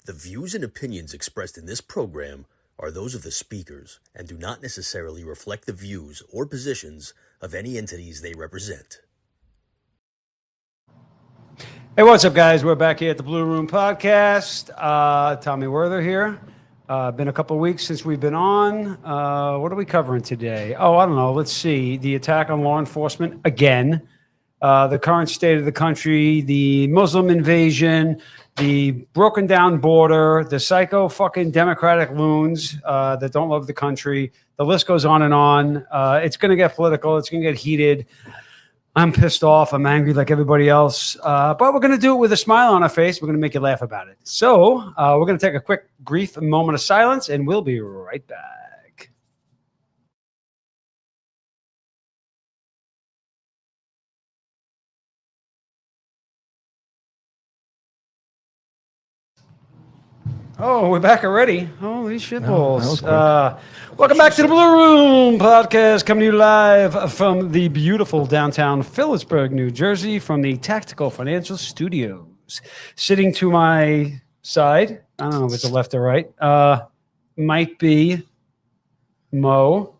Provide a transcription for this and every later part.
The views and opinions expressed in this program are those of the speakers and do not necessarily reflect the views or positions of any entities they represent. Hey, what's up, guys? We're back here at the Blue Room Podcast. Tommy Werther here. Been a couple of weeks since we've been on. What are we covering today? Oh, I don't know. Let's see. The attack on law enforcement again. The current state of the country, the Muslim invasion, the broken down border, the psycho fucking Democratic loons that don't love the country. The list goes on and on. It's going to get political. It's going to get heated. I'm pissed off. I'm angry like everybody else. But we're going to do it with a smile on our face. We're going to make you laugh about it. So we're going to take a quick, brief moment of silence, and we'll be right back. Oh, we're back already. Holy shitballs. Welcome back to the Blue Room Podcast, coming to you live from the beautiful downtown Phillipsburg, New Jersey, from the Tactical Financial Studios. Sitting to my side, I don't know if it's a left or right, might be Mo,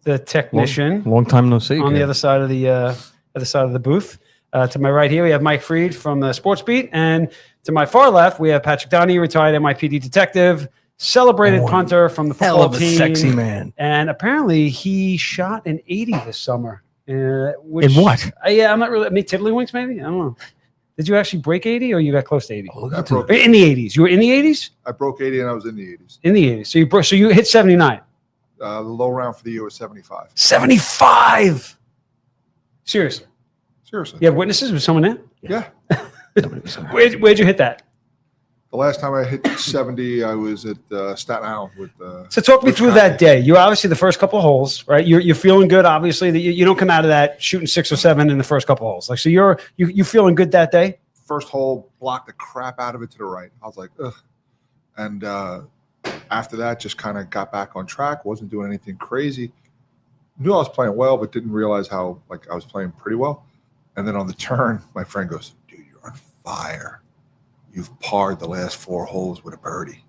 the technician. Long time no see. On the other side of the booth. To my right here, we have Mike Freed from the Sports Beat, and to my far left, we have Patrick Downey, retired NYPD detective, celebrated punter from the football hell of a team. sexy man. And apparently, he shot an 80 this summer. In what? Yeah, I'm not really. I mean, tiddlywinks, maybe. I don't know. Did you actually break 80, or you got close to 80? I broke, In the 80s. You were in the 80s. I broke 80 and I was in the 80s. In the 80s. So you broke. So you hit 79. The low round for the year was 75. 75. Seriously. Seriously. You have witnesses? Was someone there? Yeah. Where'd you hit that? The last time I hit 70, I was at Staten Island with. So talk me through that day. You obviously the first couple of holes, right? You're feeling good. Obviously, that you don't come out of that shooting 6 or 7 in the first couple of holes. Like, so you feeling good that day? First hole, blocked the crap out of it to the right. I was like, ugh. And after that, just kind of got back on track. Wasn't doing anything crazy. Knew I was playing well, but didn't realize how I was playing pretty well. And then on the turn, my friend goes, "Dude, you're on fire. You've parred the last 4 holes with a birdie."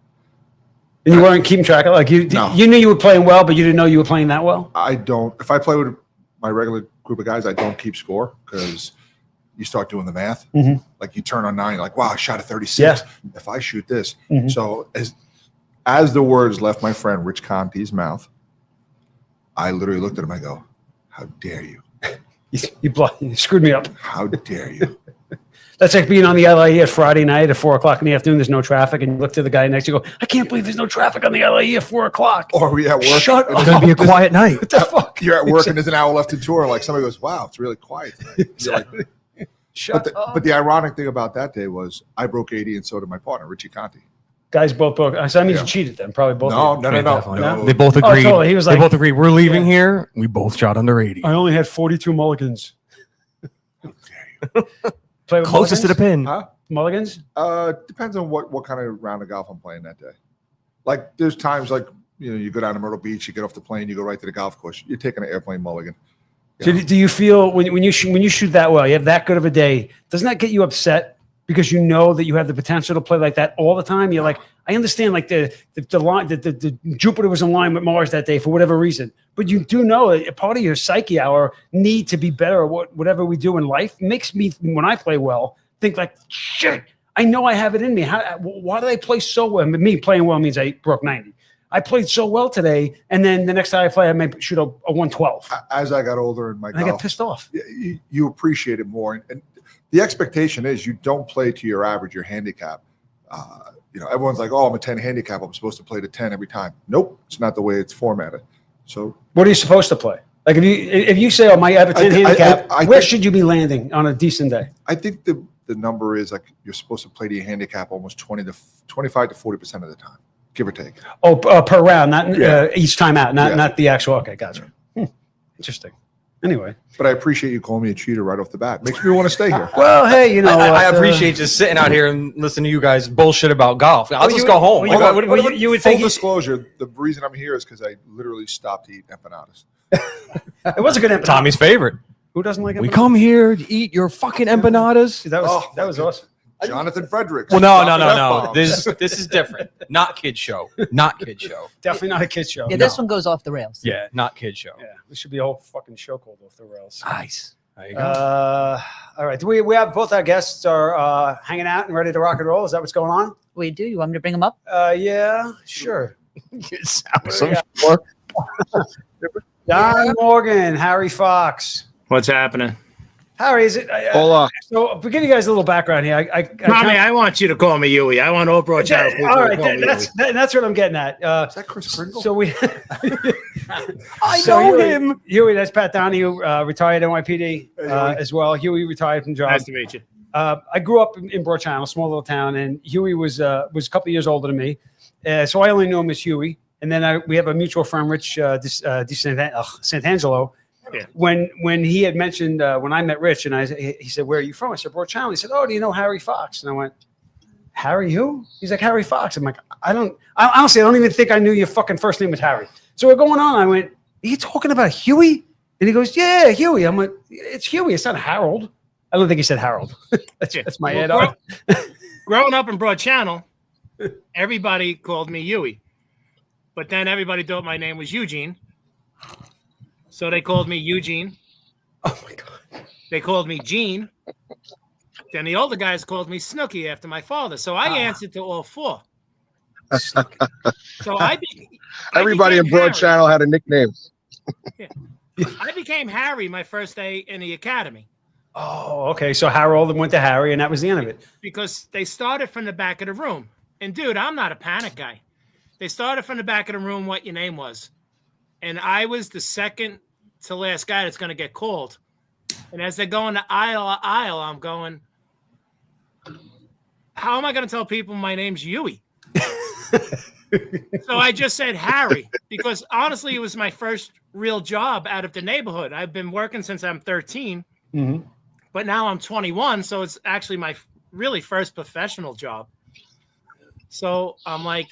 And you weren't keeping track of No. You knew you were playing well, but you didn't know you were playing that well. I don't. If I play with my regular group of guys, I don't keep score because you start doing the math. Mhm. Like you turn on 9, you're like, wow, I shot a 36. Yeah. If I shoot this. Mhm. So as the words left my friend Rich Conti's mouth, I literally looked at him. I go, "How dare you? You screwed me up. How dare you?" That's like being on the LIE at Friday night at 4 o'clock in the afternoon. There's no traffic, and you look to the guy next. You go, "I can't believe there's no traffic on the LIE at 4 o'clock." Or we at work. Shut and up. It's going to be a quiet night. What the fuck? You're at work and there's an hour left to tour. Like somebody goes, "Wow, it's really quiet tonight." You're like, Shut up. but the ironic thing about that day was I broke 80 and so did my partner, Richie Conti. Guys both broke. So that means Yeah. you cheated then. Probably both. No, of you. no, no, no, Definitely. no. They both Oh, agreed. totally. He was like, they both agreed. We're leaving here. We both shot under 80. I only had 42 mulligans. How dare you? Play with Closest to the mulligans? pin. Huh? Mulligans? Depends on what kind of round of golf I'm playing that day. Like there's times like you go down to Myrtle Beach, you get off the plane, you go right to the golf course. You're taking an airplane mulligan. So do you feel when you shoot that well, you have that good of a day? Doesn't that get you upset because you know that you have the potential to play like that all the time? You're like, I understand, like the line, the Jupiter was in line with Mars that day for whatever reason, but you do know a part of your psyche, our need to be better at whatever we do in life, makes me, when I play well, think like, shit, I know I have it in me. Why do I play so well? Me playing well means I broke 90. I played so well today, and then the next time I play, I may shoot a 112. As I got older in my And I golf, get pissed off. you appreciate it more. And the expectation is you don't play to your average, your handicap. Everyone's like, "Oh, I'm a 10 handicap. I'm supposed to play to 10 every time." Nope, it's not the way it's formatted. So What are you supposed to play? Like if you say, "Oh, I have a 10 handicap," where should you be landing on a decent day? I think the number is like you're supposed to play to your handicap almost 25 to 40% of the time, give or take. Oh, per round, not Yeah. each time out, Yeah. not the actual. Okay, gotcha. Interesting. Anyway, But I appreciate you calling me a cheater right off the bat. Makes me want to stay here. well, hey, you know, I appreciate just sitting out here and listening to you guys bullshit about golf. I'll just go home. well, What- well, you would Full think disclosure, the reason I'm here is because I literally stopped to eat empanadas. it was a good empanada. Tommy's favorite. Who doesn't like We empanadas? come here to eat your fucking empanadas. See, that was Oh, that was awesome. Jonathan Fredericks. Well, no. F-bombs. This is different. Not kid show. Not kid show. Definitely not a kid show. Yeah, this one goes off the rails. Yeah, not kid show. Yeah, this should be a whole fucking show called Off the Rails. Nice. There you go. All right. Do we have both our guests are hanging out and ready to rock and roll? Is that what's going on? We do. You want me to bring them up? Yeah, sure. Some Don Morgan, Harry Fox. What's happening? Harry, is it? Hola. So, to give you guys a little background here, Tommy, I want you to call me Yui. I want Oprah Channel people all to right, call me Yui. that's what I'm getting at. Is that Chris Kringle? So we, I know him. Huey, that's Pat Donahue, retired NYPD as well. Huey retired from job. Nice to meet you. I grew up in Broad Channel, small little town, and Huey was a couple of years older than me, so I only knew him as Huey. And then we have a mutual friend, Rich Santangelo. Yeah. When he had mentioned when I met Rich, and he said, "Where are you from?" I said, "Broad Channel." He said, "Oh, do you know Harry Fox?" And I went, "Harry who?" He's like, "Harry Fox." I'm like, honestly, I don't even think I knew your fucking first name was Harry. So we're going on. I went, "Are you talking about Huey?" And he goes, "Yeah, Huey." I'm like, "It's Huey. It's not Harold." I don't think he said Harold. that's my head on. Growing up in Broad Channel, everybody called me Yui. But then everybody thought my name was Eugene. So they called me Eugene. Oh, my God. They called me Gene. Then the older guys called me Snooky after my father. So I answered to all four. So Everybody in became Broad Harry. Channel had a nickname. I became Harry my first day in the academy Oh, okay. So Harold went to Harry, and that was the end of it. because they started from the back of the room. And dude, I'm not a panic guy. They started from the back of the room what your name was. And I was the second to last guy that's going to get called. And as they're going to aisle, I'm going, how am I going to tell people my name's Yui? So I just said Harry because honestly, it was my first real job out of the neighborhood. I've been working since I'm 13, but now I'm 21. So it's actually my really first professional job. So I'm like,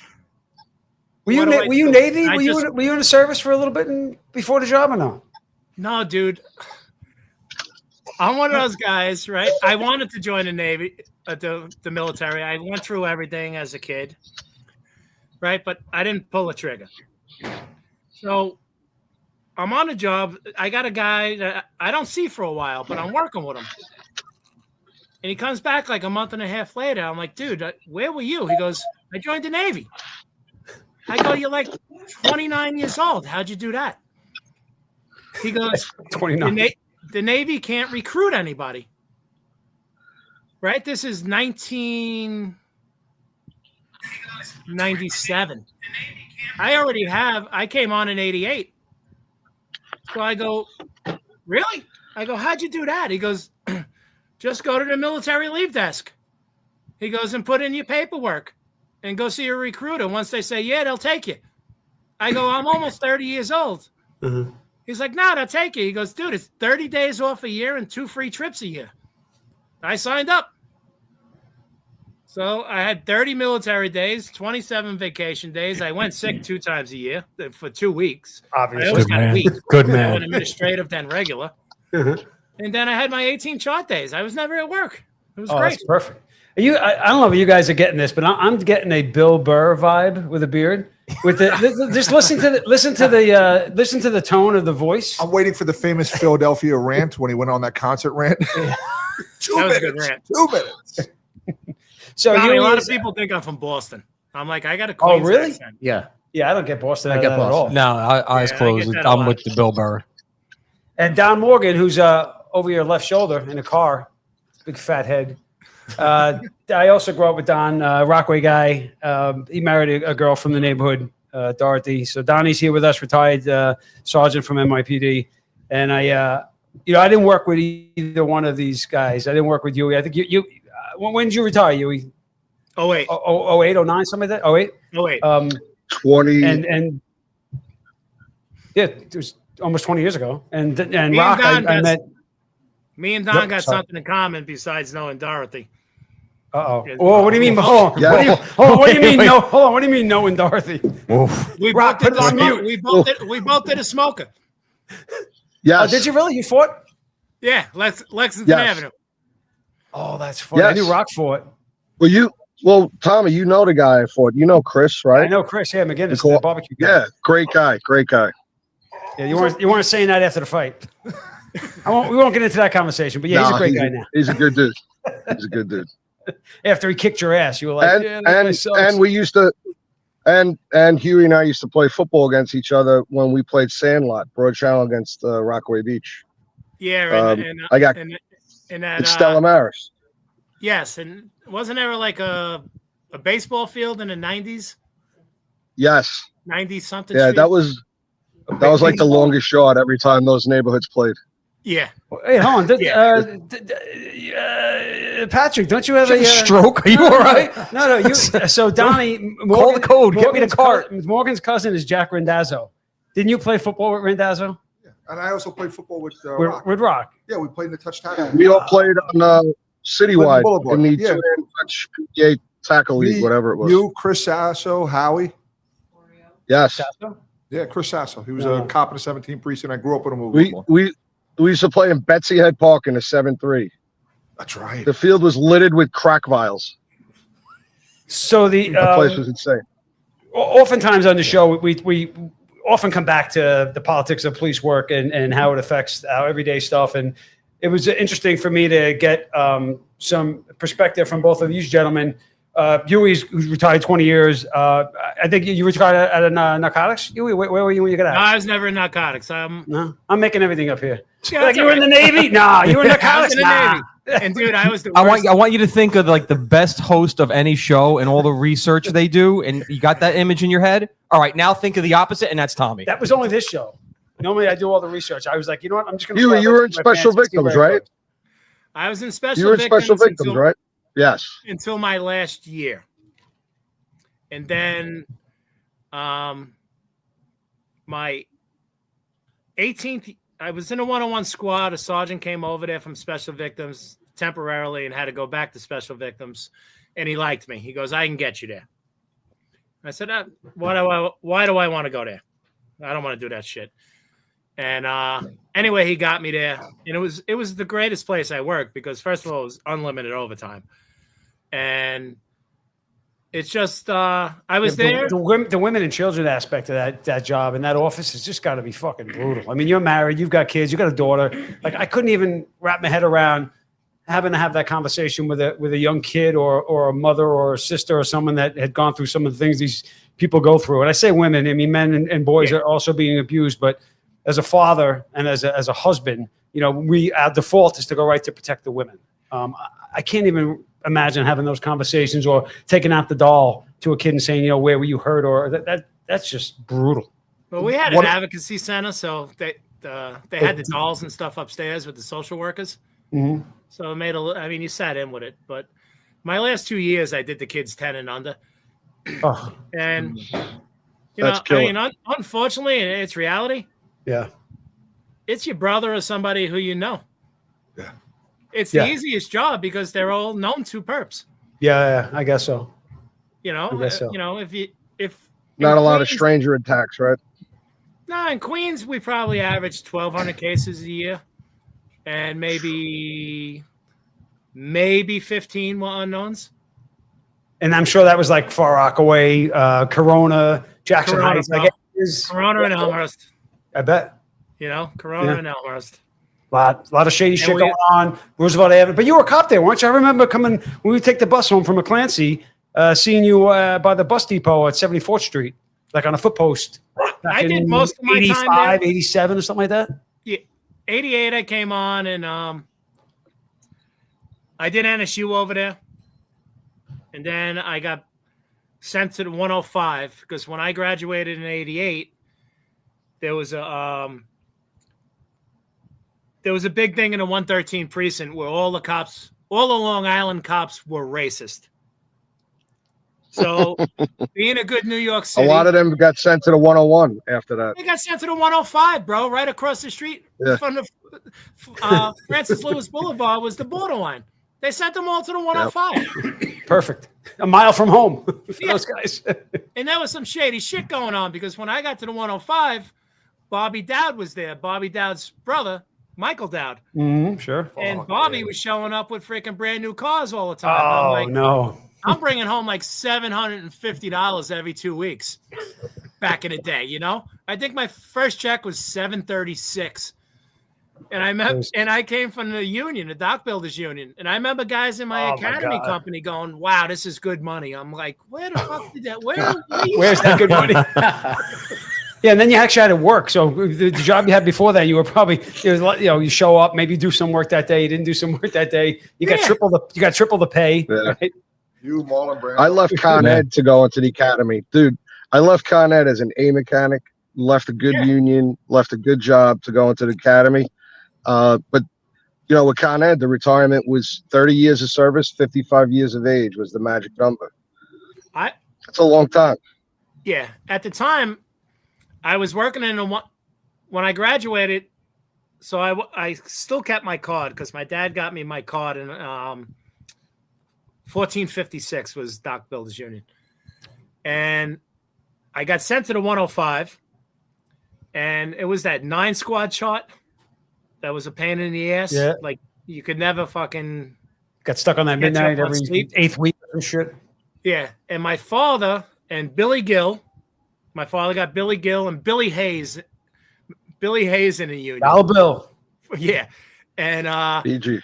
Were you Navy? Were you in the service for a little bit before the job or no? No, dude. I'm one of those guys, right? I wanted to join the Navy, the military. I went through everything as a kid, right? But I didn't pull a trigger. So I'm on a job. I got a guy that I don't see for a while, but I'm working with him. And he comes back like a month and a half later. I'm like, dude, where were you? He goes, I joined the Navy. I go, you're like 29 years old. How'd you do that? He goes, 29. The Navy can't recruit anybody. Right? This is 1997. I came on in 88. So I go, really? I go, how'd you do that? He goes, just go to the military leave desk. He goes, and put in your paperwork and go see a recruiter. Once they say, yeah, they'll take you. I go, I'm almost 30 years old. Mm-hmm. He's like, no, they'll take you. He goes, dude, it's 30 days off a year and 2 free trips a year. I signed up. So I had 30 military days, 27 vacation days. I went sick 2 times a year for 2 weeks. Obviously. I always got a week. Good I man. went administrative, then regular. Mhm. And then I had my 18 chart days. I was never at work. It was Oh, great. that's perfect. I don't know if you guys are getting this, but I'm getting a Bill Burr vibe with a beard. With just listen to the tone of the voice. I'm waiting for the famous Philadelphia rant when he went on that concert rant. That was a good rant. 2 minutes. So Tommy, you a lot of people think I'm from Boston. I'm like, I got a Queens really? accent. Yeah. Yeah, I don't get Boston. I out get of that at all. No, eyes Yeah, I closed. get that a I'm lot. with the Bill Burr. And Don Morgan, who's over your left shoulder in a car, big fat head. I also grew up with Don, Rockaway guy. He married a girl from the neighborhood, Dorothy. So Donnie's here with us, retired sergeant from NYPD. And I didn't work with either one of these guys. I didn't work with you. I think you when did you retire? You? Oh, wait. 08, 09, something like that. 08. Oh, wait. 20. And yeah, it was almost 20 years ago. And Me Rock, and Don I met. Me and Don Yep, got sorry. something in common besides knowing Dorothy. Oh, what do you mean? Hold on. Yeah. What do you mean? No, hold on. What do you mean? No, and Dorothy. We Rock, both did put it on the mute. smoke. We both did a smoker. Yes. Did you really? You fought? Yeah, Lexington Yes. Avenue. Oh, that's funny. I Yes. knew Rock fought. Well, Tommy, you know the guy I fought. You know Chris, right? I know Chris. Yeah, McGinnis, Cool. the barbecue guy. Yeah, great guy. Yeah, you weren't saying that after the fight. We won't get into that conversation, but yeah, he's a great guy now. He's a good dude. He's a good dude. After he kicked your ass, you were like, and we used to, and Huey and I used to play football against each other when we played Sandlot, Broad Channel against Rockaway Beach. Yeah, I got and it's Stella Maris. Yes, and wasn't there like a baseball field in the 90s? Yes. 90 something. Yeah, street? that was like the longest shot every time those neighborhoods played. Yeah. Hey, hold on. Patrick, don't you have a stroke? Are you all right? No. You. So Donnie, Call the code. Get me the cart. Morgan's cousin is Jack Rendazzo. Didn't you play football with Rendazzo? Yeah. And I also played football with Rock. With Rock. Yeah, we played in the touch tackle. We all played on Citywide Boulevard. in the Yeah. touch PGA tackle league, whatever it was. You, Chris Sasso, Howie. Yes. Yeah, Chris Sasso. He was a cop in the 17th precinct. I grew up with him. We used to play in Betsy Head Park in a 7-3. That's right. The field was littered with crack vials. So the place was insane. Oftentimes on the show, we often come back to the politics of police work and how it affects our everyday stuff. And it was interesting for me to get some perspective from both of these gentlemen. Huey's who's retired 20 years. I think you retired out of narcotics. Huey, where were you when you got out? No, I was never in narcotics. No, I'm making everything up here. Yeah, Like you were in the Navy? Nah, you were in narcotics? Nah. And dude, I was the I worst. want you to think of like the best host of any show and all the research they do, and you got that image in your head. All right, now think of the opposite, and that's Tommy. That was only this show. Normally, I do all the research. I was like, you know what? I'm just going to. You were in Special Victims, right? I was in special. You were in Special Victims, right? Yes. Until my last year, and then, my 18th. I was in a 101 squad. A sergeant came over there from Special Victims temporarily and had to go back to Special Victims. And he liked me. He goes, I can get you there. I said, why do I want to go there? I don't want to do that shit. And anyway, he got me there. And it was the greatest place I worked because, first of all, it was unlimited overtime. And it's just, I was there. The women and children aspect of that job and that office has just got to be fucking brutal. I mean, you're married, you've got kids, you've got a daughter. Like, I couldn't even wrap my head around having to have that conversation with a young kid or a mother or a sister or someone that had gone through some of the things these people go through. And I say women, I mean, men and boys are also being abused. But as a father and as a husband, you know, our default is to go right to protect the women. I can't even imagine having those conversations or taking out the doll to a kid and saying, you know, where were you hurt? Or that's just brutal. Well, we had an advocacy center, so they had the dolls and stuff upstairs with the social workers. Mm-hmm. So it made you sat in with it. But my last 2 years, I did the kids 10 and under. Oh. And, you know, I mean, unfortunately, it's reality. Yeah. It's your brother or somebody who you know. Yeah. It's the easiest job because they're all known to perps. Yeah, I guess so. You know, I guess so. You know, if not a lot of stranger attacks, right? No, in Queens, we probably averaged 1,200 cases a year. And maybe 15 were unknowns. And I'm sure that was like Far Rockaway, Corona, Jackson Heights. Corona and Elmhurst. I bet. You know, Corona and Elmhurst. A lot of shady shit going on. Roosevelt Avenue. But you were a cop there, weren't you? I remember coming when we take the bus home from McClancy, seeing you by the bus depot at 74th Street, like on a foot post. I did most of my 85, time there. 87 or something like that. Yeah, 88 I came on, and I did NSU over there. And then I got sent to the 105 because when I graduated in 88, there was a big thing in the 113 precinct where all the Long Island cops were racist. So being a good New York City. A lot of them got sent to the 101 after that. They got sent to the 105, bro, right across the street from the Francis Lewis Boulevard was the borderline. They sent them all to the 105. Perfect. A mile from home for those guys. And there was some shady shit going on because when I got to the 105, Bobby Dowd was there. Bobby Dowd's brother, Michael Dowd. Sure. And Bobby was showing up with freaking brand new cars all the time. Oh, I'm like, no. I'm bringing home like $750 every 2 weeks back in the day, you know? I think my first check was $736. And I came from the union, the dock builders union. And I remember guys in my academy company going, wow, this is good money. I'm like, where the fuck did that? Where's that good money? Yeah, and then you actually had to work. So the job you had before that, you were probably, you show up, maybe do some work that day. You didn't do some work that day. You got triple the pay. Yeah. Right? You, Marlon Brando. I left Con Ed to go into the academy. Dude, I left Con Ed as an A mechanic, left a good union, left a good job to go into the academy. But, with Con Ed, the retirement was 30 years of service, 55 years of age was the magic number. That's a long time. Yeah. At the time, I was working when I graduated, so I still kept my card because my dad got me my card in 1456 was Dock Builders Union. And I got sent to the 105, and it was that 9 squad chart that was a pain in the ass. Yeah. Like, you could never fucking got stuck on that midnight every sleep. 8th week and shit. Yeah. And my father and Billy Gill, my father got Billy Gill and Billy Hayes in the union. Bill. Yeah. And BG.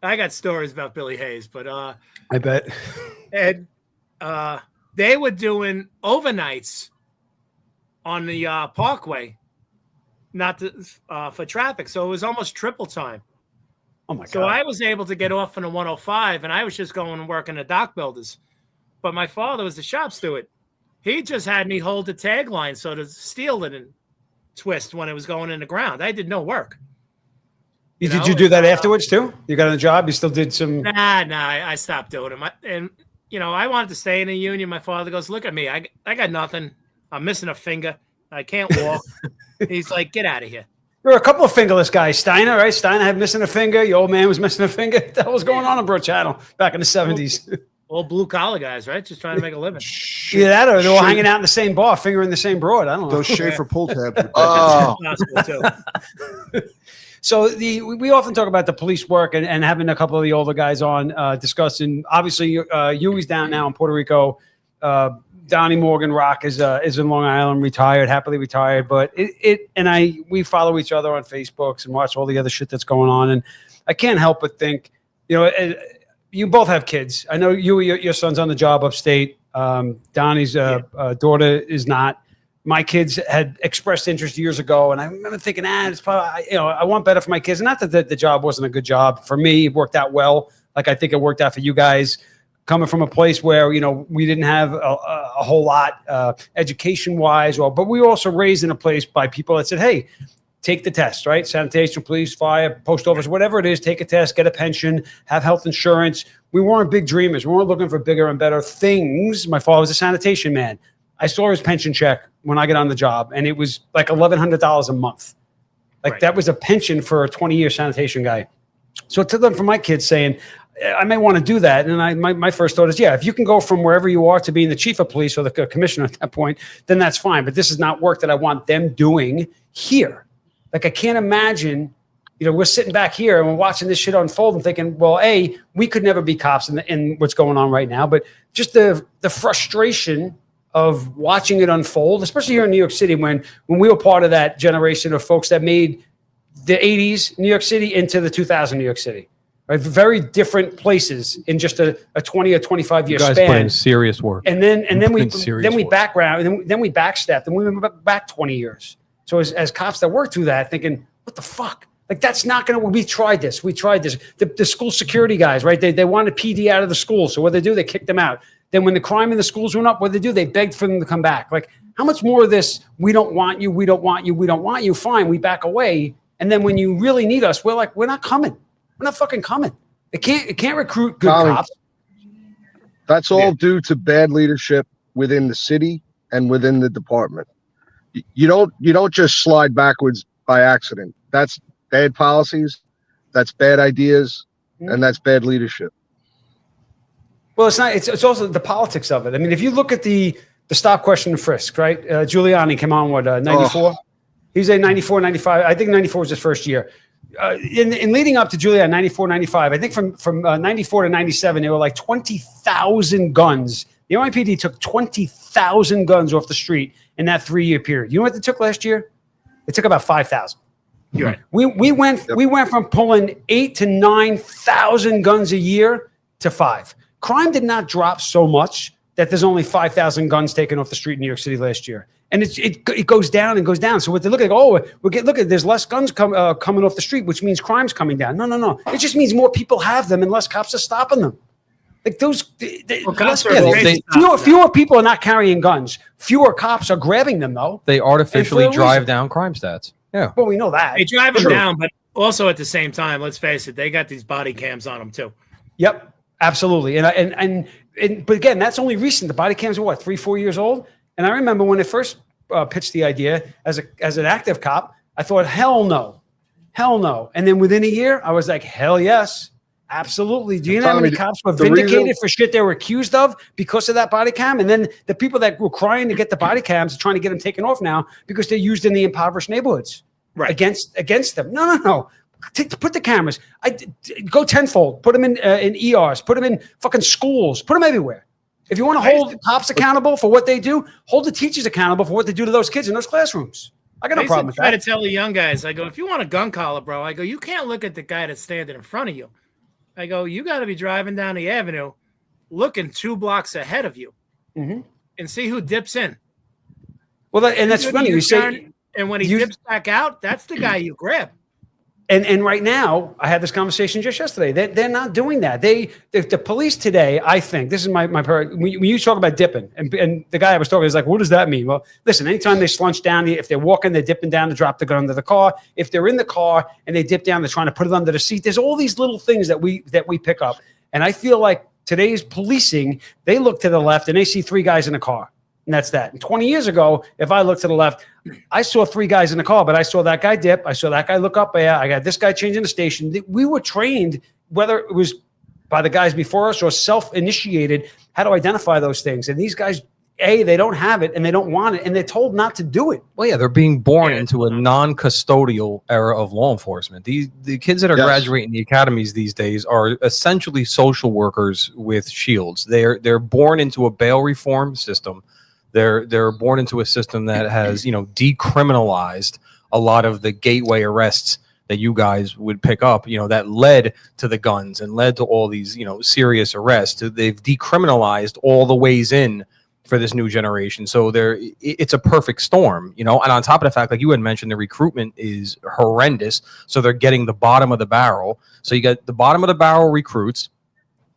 I got stories about Billy Hayes, but I bet. And they were doing overnights on the Parkway, not for traffic. So it was almost triple time. Oh my God. So I was able to get off on the 105, and I was just going and working the dock builders. But my father was the shop steward. He just had me hold the tagline so the steel didn't twist when it was going in the ground. I did no work. Did you do that afterwards too? You got on the job? You still did some? Nah, I stopped doing it. And I wanted to stay in the union. My father goes, look at me. I got nothing. I'm missing a finger. I can't walk. He's like, get out of here. There were a couple of fingerless guys. Steiner, right? Steiner had missing a finger. Your old man was missing a finger. What the hell was going on Bro Channel back in the 70s? All blue collar guys, right? Just trying to make a living. Either that or they're all hanging out in the same bar, fingering the same broad. I don't know. Those Schaefer pull tabs. Oh, So we often talk about the police work and having a couple of the older guys on discussing. Obviously, Huey's down now in Puerto Rico. Donnie Morgan Rock is in Long Island, happily retired. But we follow each other on Facebooks and watch all the other shit that's going on. And I can't help but think, you both have kids. I know your son's on the job upstate. Donnie's daughter is not. My kids had expressed interest years ago, and I remember thinking, it's probably, I want better for my kids. Not that the job wasn't a good job for me; it worked out well. Like I think it worked out for you guys. Coming from a place where we didn't have a whole lot education-wise, but we were also raised in a place by people that said, "Hey, take the test, right? Sanitation, police, fire, post office, whatever it is, take a test, get a pension, have health insurance." We weren't big dreamers. We weren't looking for bigger and better things. My father was a sanitation man. I saw his pension check when I got on the job, and it was like $1,100 a month. That was a pension for a 20-year sanitation guy. So it took them for my kids saying, I may want to do that. And my first thought is, if you can go from wherever you are to being the chief of police or the commissioner at that point, then that's fine. But this is not work that I want them doing here. Like, I can't imagine, we're sitting back here and we're watching this shit unfold and thinking, well, we could never be cops in what's going on right now. But just the frustration of watching it unfold, especially here in New York City, when we were part of that generation of folks that made the 80s New York City into the 2000 New York City. Right? Very different places in just a 20 or 25 year span. You guys put in serious work. And then we backstepped and we went back 20 years. So as cops that worked through that, thinking, what the fuck? Like, that's not going to, we tried this. The school security guys, right? They wanted PD out of the school. So what they do, they kicked them out. Then when the crime in the schools went up, what they do? They begged for them to come back. Like, how much more of this? We don't want you. We don't want you. We don't want you. Fine. We back away. And then when you really need us, we're like, we're not coming. We're not fucking coming. It can't recruit good cops. That's all due to bad leadership within the city and within the department. You don't just slide backwards by accident. That's bad policies, that's bad ideas, and that's bad leadership. Well, it's not. It's also the politics of it. I mean, if you look at the stop, question, and frisk, right? Giuliani came on 94. He was a 94, 95. I think 94 was his first year. in leading up to Juliet 94, 95, I think from 94 to 97, there were like 20,000 guns. The NYPD took 20,000 guns off the street in that 3-year period. You know what they took last year? It took about 5,000. You're right. We went from pulling 8,000 to 9,000 guns a year to 5. Crime did not drop so much that there's only 5,000 guns taken off the street in New York City last year. And it goes down and goes down. So what they look at, look at there's less guns coming off the street, which means crime's coming down. No. It just means more people have them and less cops are stopping them. Like fewer people are not carrying guns. Fewer cops are grabbing them though. They artificially drive down crime stats. Yeah. Well, we know that. They drive them down, but also at the same time, let's face it, they got these body cams on them too. Yep, absolutely. But again, that's only recent. The body cams are what, 3-4 years old? And I remember when it first pitched the idea as an active cop, I thought, hell no. And then within a year, I was like, hell yes, absolutely. Do you know how many cops were vindicated for shit they were accused of because of that body cam? And then the people that were crying to get the body cams are trying to get them taken off now because they're used in the impoverished neighborhoods against them. No. Put the cameras. Go tenfold. Put them in ERs. Put them in fucking schools. Put them everywhere. If you want to hold cops accountable for what they do, hold the teachers accountable for what they do to those kids in those classrooms. I got no problem with that. I try to tell the young guys, I go, if you want a gun collar, bro, I go, you can't look at the guy that's standing in front of you. I go, you got to be driving down the avenue, looking 2 blocks ahead of you, and see who dips in. Well, and that's funny. You say, and when he dips back out, that's the guy you grab. And right now, I had this conversation just yesterday. They're not doing that. The police today, I think, this is my when you talk about dipping, and the guy I was talking is like, what does that mean? Well, listen, anytime they slunch down, if they're walking, they're dipping down to drop the gun under the car. If they're in the car and they dip down, they're trying to put it under the seat. There's all these little things that we pick up. And I feel like today's policing, they look to the left and they see 3 guys in a car. And that's that. And 20 years ago, if I looked to the left, I saw 3 guys in the car, but I saw that guy dip. I saw that guy look up. Yeah, I got this guy changing the station. We were trained, whether it was by the guys before us or self-initiated, how to identify those things. And these guys, they don't have it and they don't want it, and they're told not to do it. Well, yeah, they're being born into a non-custodial era of law enforcement. The kids that are graduating the academies these days are essentially social workers with shields. They're born into a bail reform system. They're born into a system that has, decriminalized a lot of the gateway arrests that you guys would pick up, that led to the guns and led to all these, serious arrests. They've decriminalized all the ways in for this new generation. So it's a perfect storm, and on top of the fact, like you had mentioned, the recruitment is horrendous. So they're getting the bottom of the barrel. So you got the bottom of the barrel recruits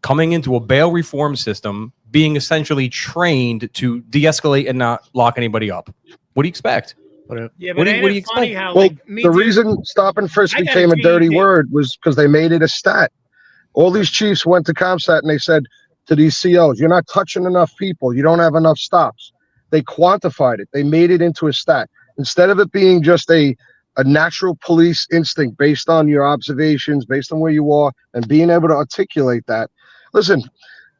coming into a bail reform system, being essentially trained to de-escalate and not lock anybody up. What do you expect? What do you expect? How, the reason stop and frisk became a dirty word was because they made it a stat. All these chiefs went to CompStat and they said to these COs, you're not touching enough people. You don't have enough stops. They quantified it. They made it into a stat. Instead of it being just a natural police instinct based on your observations, based on where you are, and being able to articulate that. Listen,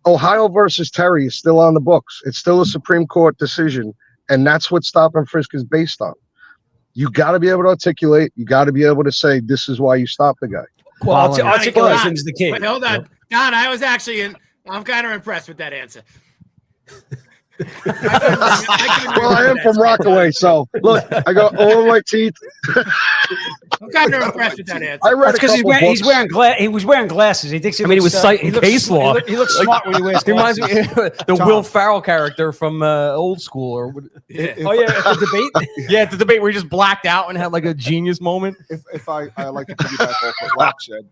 Ohio versus Terry is still on the books. It's still a Supreme Court decision, and that's what stop and frisk is based on. You got to be able to articulate. You got to be able to say, this is why you stopped the guy. Well, articulation is the key. Wait, hold on. Don, I'm kind of impressed with that answer. Well, I am from Rockaway, so look, I got all my teeth. I'm kind of impressed with that answer. I read because he was wearing glasses. He thinks he was citing case law. He looks smart when he wears glasses. He reminds me of the Will Ferrell character from Old School. Or at the debate. Yeah, at the debate where he just blacked out and had like a genius moment. If I like to piggyback off what Rock said,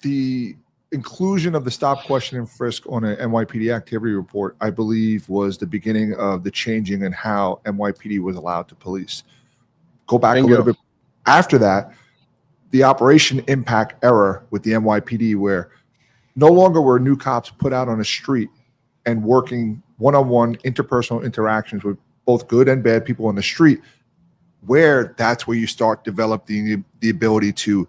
the inclusion of the stop, question, and frisk on an NYPD activity report, I believe, was the beginning of the changing in how NYPD was allowed to police. Go back a little bit. After that, the Operation Impact era with the NYPD, where no longer were new cops put out on the street and working one-on-one interpersonal interactions with both good and bad people on the street, where that's where you start developing the ability to,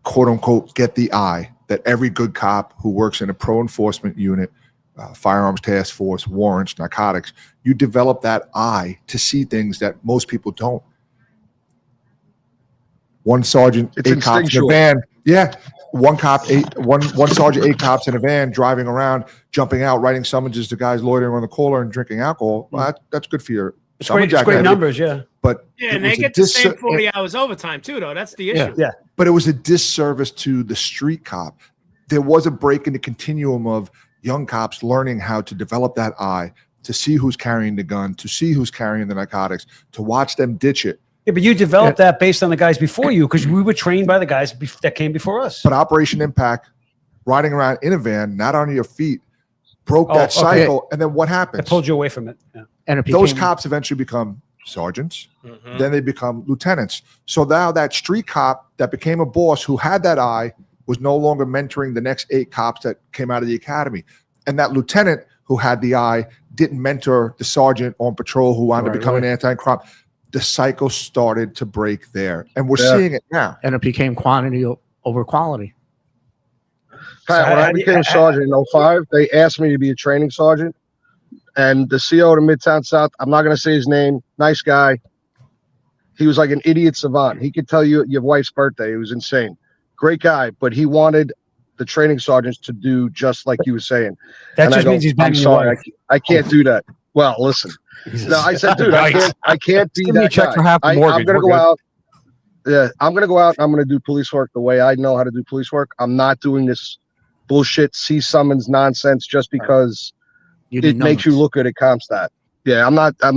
quote-unquote, get the eye that every good cop who works in a pro-enforcement unit, firearms task force, warrants, narcotics, you develop that eye to see things that most people don't. one sergeant, It's 8 cops in a instinctual. van. Yeah. One sergeant, 8 cops in a van driving around, jumping out, writing summonses to guys loitering on the corner and drinking alcohol. Well, that's good for your It's summer great, it's jacket. great numbers, yeah. But Yeah, it and they was a get the same 40 hours overtime too, though. That's the issue. Yeah. But it was a disservice to the street cop. There was a break in the continuum of young cops learning how to develop that eye, to see who's carrying the gun, to see who's carrying the narcotics, to watch them ditch it. Yeah, but you developed that based on the guys before you because we were trained by the guys that came before us. But Operation Impact, riding around in a van, not on your feet, broke Oh, that okay. cycle. And then what I happens? pulled you away from it. Yeah. And it Those became- cops eventually become sergeants. Then they become lieutenants. So now that street cop that became a boss who had that eye was no longer mentoring the next 8 cops that came out of the academy. And that lieutenant who had the eye didn't mentor the sergeant on patrol who wound up becoming anti-crime. The cycle started to break there. And we're seeing it now. and it became quantity over quality. Pat, when I became sergeant in 05, they asked me to be a training sergeant. And the CO to Midtown South, I'm not going to say his name, nice guy. He was like an idiot savant. He could tell you your wife's birthday. It was insane. Great guy, but he wanted the training sergeants to do just like you were saying. That And just means he's I'm banging your sorry, wife. I can't do that. Well, listen. No, I said, dude, I can't be Give me a that check guy. for half the I'm mortgage. gonna We're go good. out. Yeah, I'm gonna go out and I'm gonna do police work the way I know how to do police work. I'm not doing this bullshit C summons nonsense just because You it need makes you numbers. look good at CompStat. Yeah,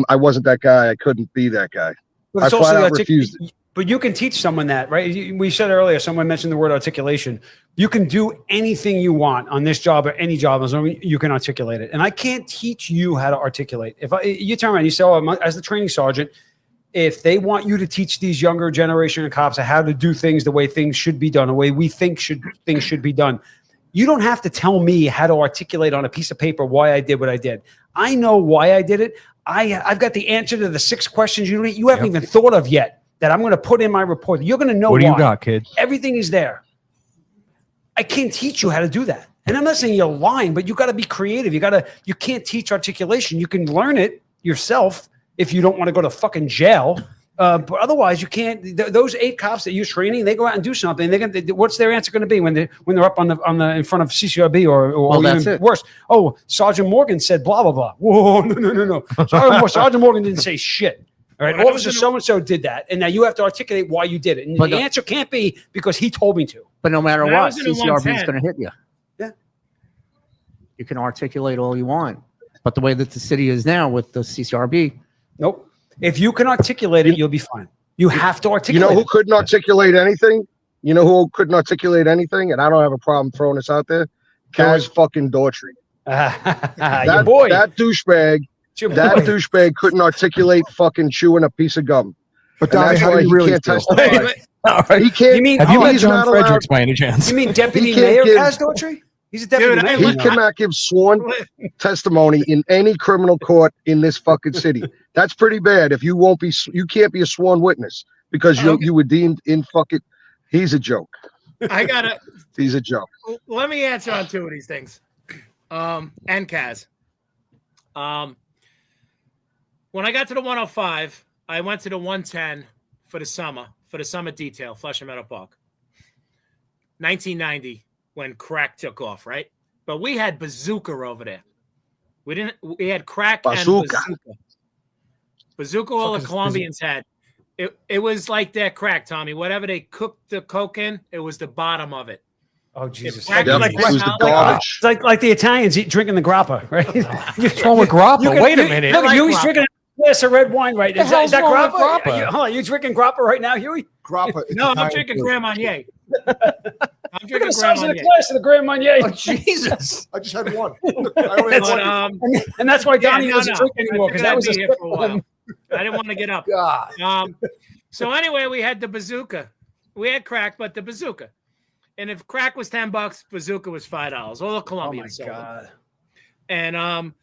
I wasn't that guy. I couldn't be that guy. But it's I flat also out refused it. But you can teach someone that, right? We said earlier, someone mentioned the word articulation. You can do anything you want on this job or any job as long as you can articulate it. And I can't teach you how to articulate. If you turn around and you say, "Oh, as the training sergeant, if they want you to teach these younger generation of cops how to do things the way things should be done, the way we think things should be done, you don't have to tell me how to articulate on a piece of paper why I did what I did. I know why I did it. I've got the answer to the 6 questions you haven't even thought of yet that I'm going to put in my report. You're going to know What do why. you got, kid? Everything is there. I can't teach you how to do that. And I'm not saying you're lying, but you got to be creative. You can't teach articulation. You can learn it yourself if you don't want to go to fucking jail. But otherwise, you can't. Those 8 cops that you're training, they go out and do something. What's their answer going to be when they're up on the in front of CCRB or that's even it. worse? Oh, Sergeant Morgan said blah blah blah. Whoa, no. Sergeant Morgan didn't say shit. All right, When I was Officer in the- so and so did that, and now you have to articulate why you did it. And But the no- answer can't be because he told me to. But no matter When I what, was in a CCRB is 110. going to hit you. Yeah. You can articulate all you want, but the way that the city is now with the CCRB, Nope. If you can articulate it, you'll be fine. You have to You articulate. know who couldn't articulate anything? You know who couldn't articulate anything? And I don't have a problem throwing this out there. Kaz fucking Daughtry. Your boy. That douchebag. It's your That boy. douchebag couldn't articulate fucking chewing a piece of gum. But And Donnie, that's how why do you he really can't feel? testify. All right. He can't. You mean- Have you Oh, met he's John not allowed- Fredericks by any chance? You mean deputy He can't mayor give- Kaz Daughtry? He's a deputy Dude, mayor. He now. cannot give sworn testimony in any criminal court in this fucking city. That's pretty bad. If you won't be, you can't be a sworn witness because Okay. you were deemed in fucking. He's a joke. I gotta He's a joke. let me answer on 2 of these things. And Kaz. When I got to the 105, I went to the 110 for the summer detail, Flushing Meadow Park. 1990, when crack took off, right? But we had bazooka over there. We had crack Bazooka. and bazooka. Bazooka all the Colombians had. It was like their crack, Tommy. Whatever they cooked the coke in, it was the bottom of it. Oh Jesus! Yep. Yep. Like- It was the like- garbage. It's like the Italians drinking the grappa, right? What's wrong with grappa? Wait a minute. Look, I like Huey's grappa. drinking a glass of red wine right now. The Is that hell's wrong with grappa? grappa? Hold on, you drinking grappa right now, Huey? Grappa, it's No, I'm Italian drinking food. Grand Marnier. I'm Look at drinking the size of Grand the Marnier. glass of the Grand Marnier. Oh, Jesus. I just had one. I only had But, one. And that's why Donnie no, doesn't no. drink I anymore because figured that I'd was be a here slip for a for while. him. I didn't want to get up. God. So anyway, we had the bazooka. We had crack, but the bazooka. And if crack was $10, bazooka was $5. All the Oh my Colombians sold it. God! And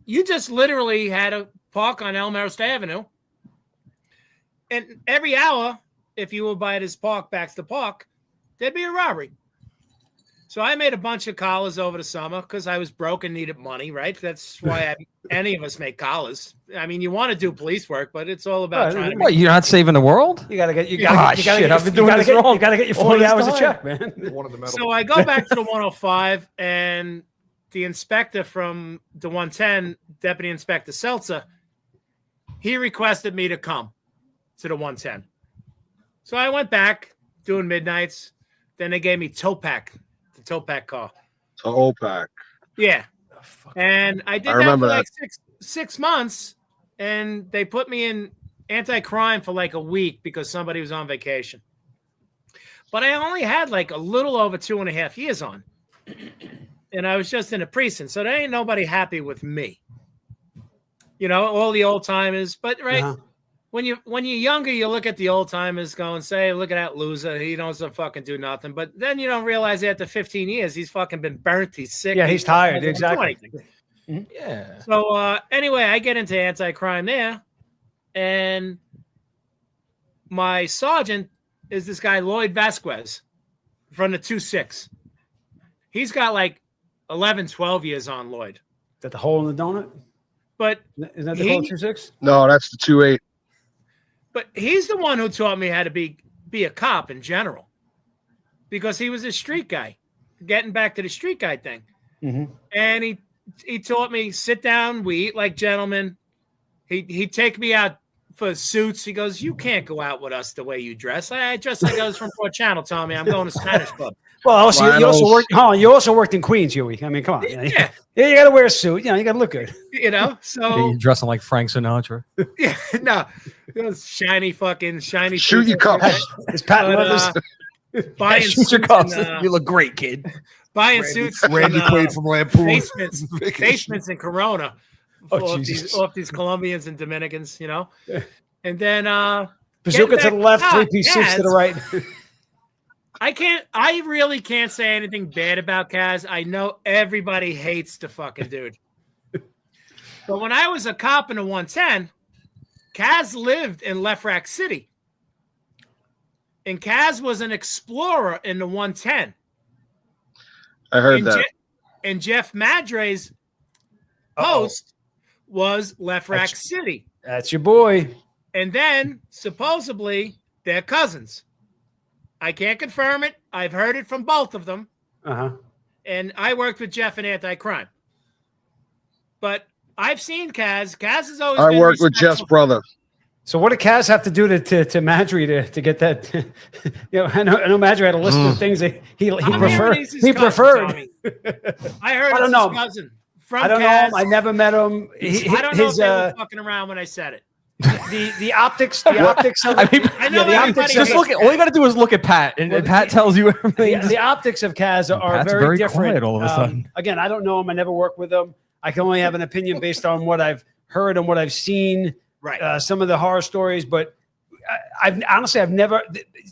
you just literally had a park on Elmhurst Avenue. And every hour, if you were by this park, Baxter Park, there'd be a robbery. So I made a bunch of collars over the summer because I was broke and needed money, right? That's why any of us make collars. I mean, you want to do police work, but it's all about Right, trying to What, you're not saving the world? You gotta get you Ah, gotta get shit, I've been you doing gotta this get wrong you gotta get your all 40 this hours a time. check, man. One of the metal. So I go back to the 105, and the inspector from the 110, Deputy Inspector Seltzer, he requested me to come to the 110. So I went back doing midnights. Then they gave me Topac, the Topac car. To OPAC. Yeah. And I did I that remember for that. like six months, and they put me in anti-crime for like a week because somebody was on vacation. But I only had like a little over 2.5 years on. And I was just in a precinct. So there ain't nobody happy with me. You know, all the old timers. But right, Uh-huh. when you're younger, you look at the old timers go and say, look at that loser. He doesn't fucking do nothing. But then you don't realize after 15 years, he's fucking been burnt. He's sick. Yeah, he's tired. He doesn't do Exactly. anything. Yeah. So anyway, I get into anti-crime there, and my sergeant is this guy Lloyd Vasquez from the 2-6. He's got like 11, 12 years on Lloyd, Is that the hole in the donut? but Isn't that the He- code 2-6? No, that's the 2-8. he's the one who taught me how to be a cop in general, because he was a street guy. Getting back to the street guy thing, and he taught me sit down, we eat like gentlemen. He'd take me out for suits. He goes, you can't go out with us the way you dress. I dress like I was from Port Channel, Tommy. I'm going to Spanish Club. Well, also, you also Flannels. worked. Hold on, you also worked in Queens, Huey. I mean, come on. Yeah, Yeah, you got to wear a suit. You know, you got to look good. you know. So You're dressing like Frank Sinatra. yeah, no, those shiny Shoot suits your cup. It's patent But, leathers. buying Shoot your suits cups. and, You look great, kid. buying suits. Randy in, Quaid from Lampoon. basements in Corona. Oh, off Jesus. these Colombians and Dominicans, you know. And then Bazooka to back the left, to three-piece suits to the Kaz. right. I really can't say anything bad about Kaz. I know everybody hates the fucking dude. But when I was a cop in the 110, Kaz lived in Lefrak City. And Kaz was an explorer in the 110. I heard And, that. and Jeff Madre's post was Lefrak City. That's your boy. And then supposedly they're cousins. I can't confirm it. I've heard it from both of them. Uh-huh. And I worked with Jeff in anti-crime. But I've seen Kaz. Kaz has always I been worked with Jeff's respectful. brother. So what did Kaz have to do to Madry to get that? You know, I know Madry had a list of things that he I'm hearing preferred. he's his He cousin, preferred. Tommy. I heard I don't it's know. his cousin. From I don't know Kaz. him. I never met him. I don't know if they were fucking around when I said it. The optics of I mean, I know the everybody optics just of look at all you got to do is look at Pat, and, Well, and Pat tells you everything. the optics of Kaz are Pat's very very different. quiet all of a sudden. Again, I don't know him. I never worked with him. I can only have an opinion based on what I've heard and what I've seen. Right. Some of the horror stories, but I've never,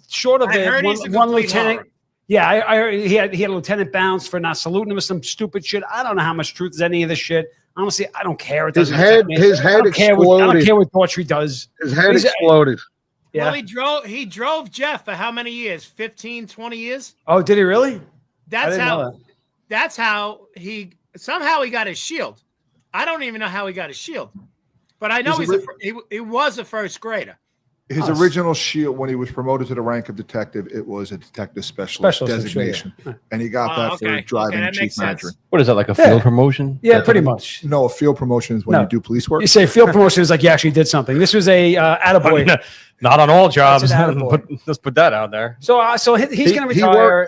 short of I heard the he's a one complete lieutenant. horror. Yeah, I heard he had a lieutenant bounced for not saluting him with some stupid shit. I don't know how much truth is any of this shit. Honestly, I don't care. It His doesn't affect head, me. his I head don't care what, I don't exploded. care what Daughtry does. His head He's- exploded. Yeah. Well, he drove Jeff for how many years? 15, 20 years? Oh, did he really? That's didn't know how that. that's how he somehow he got his shield. I don't even know how he got his shield. But I know he was a first grader. His Oh, original shield, when he was promoted to the rank of detective, it was a detective specialist Specialist, I'm sure, yeah. designation, and he got Oh, that okay. for driving Okay, that Chief makes sense. Madry. What is that, like a Yeah. field promotion? Yeah, pretty much. No, a field promotion is when No. you do police work. You say field promotion is like you actually did something. This was a attaboy. I mean, not on all jobs. That's an attaboy. Let's put that out there. So he's going to He retire.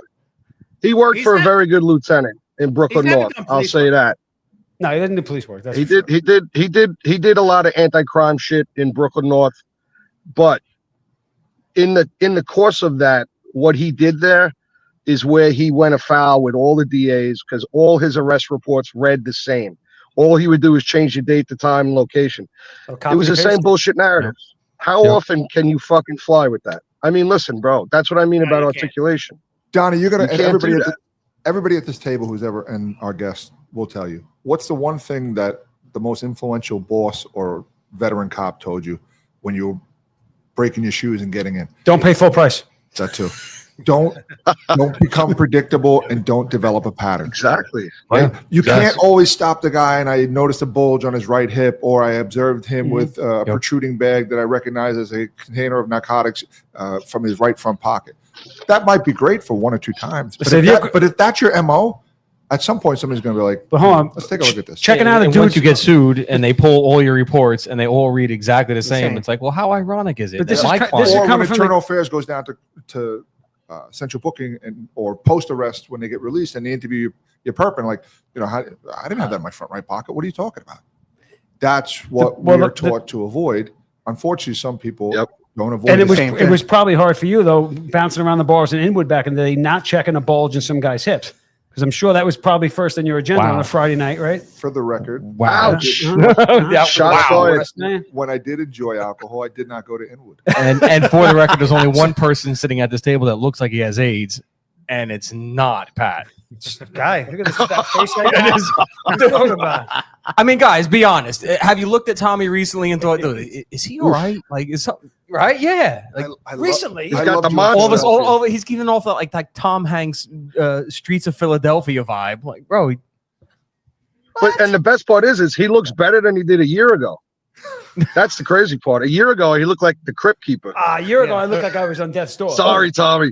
He worked He's for a not- very good lieutenant in Brooklyn never North. done I'll police say work. that. No, he didn't do police work. That's He for did. sure. He did a lot of anti-crime shit in Brooklyn North, but in the course of that, what he did there is where he went afoul with all the DAs because all his arrest reports read the same. All he would do is change the date, the time, and location. So It was the copy same paste. bullshit narrative. How Yep. often can you fucking fly with that? I mean, listen, bro. That's what I mean No, about you can't. articulation. Donnie, you're gonna You and can't do everybody at this table who's ever and our guests will tell you what's the one thing that the most influential boss or veteran cop told you when you were breaking your shoes and getting in. Don't pay full price. That too. Don't become predictable and don't develop a pattern. Exactly. Right? You Yes. can't always stop the guy. And I noticed a bulge on his right hip, or I observed him with a protruding bag that I recognize as a container of narcotics from his right front pocket. That might be great for 1 or 2 times, but, So if that's your MO, at some point somebody's going to be like, But hold on, let's take a look at this. Checking out a and dude. once you get sued and they pull all your reports and they all read exactly the same, it's like, well, how ironic is it? But this that is my co- client- this is Or when coming from Internal Affairs goes down to central booking or post arrest when they get released and they interview your perp and like, I didn't have that in my front right pocket. What are you talking about? That's what we're taught to avoid. Unfortunately, some people don't avoid. And the same it thing. was probably hard for you though, bouncing around the bars in Inwood back in the day, not checking a bulge in some guy's hips. Because I'm sure that was probably first on your agenda on a Friday night, right? For the record, Wow. Ouch. Yeah, Shots wow. fired. when I did enjoy alcohol, I did not go to Inwood. And for the record, there's only one person sitting at this table that looks like he has AIDS, and it's not Pat. Guy, look at this fat face right now. What are you talking about? I mean, guys, be honest. Have you looked at Tommy recently and thought, "Dude, is he all right? Like, is something right? Yeah. Like recently, He's got the monster. all of us, all he's giving off that like Tom Hanks, Streets of Philadelphia vibe. Like, bro, And the best part is he looks better than he did a year ago. That's the crazy part. A year ago, he looked like the crypt keeper. A year ago, I looked like I was on death's door. Sorry, Tommy.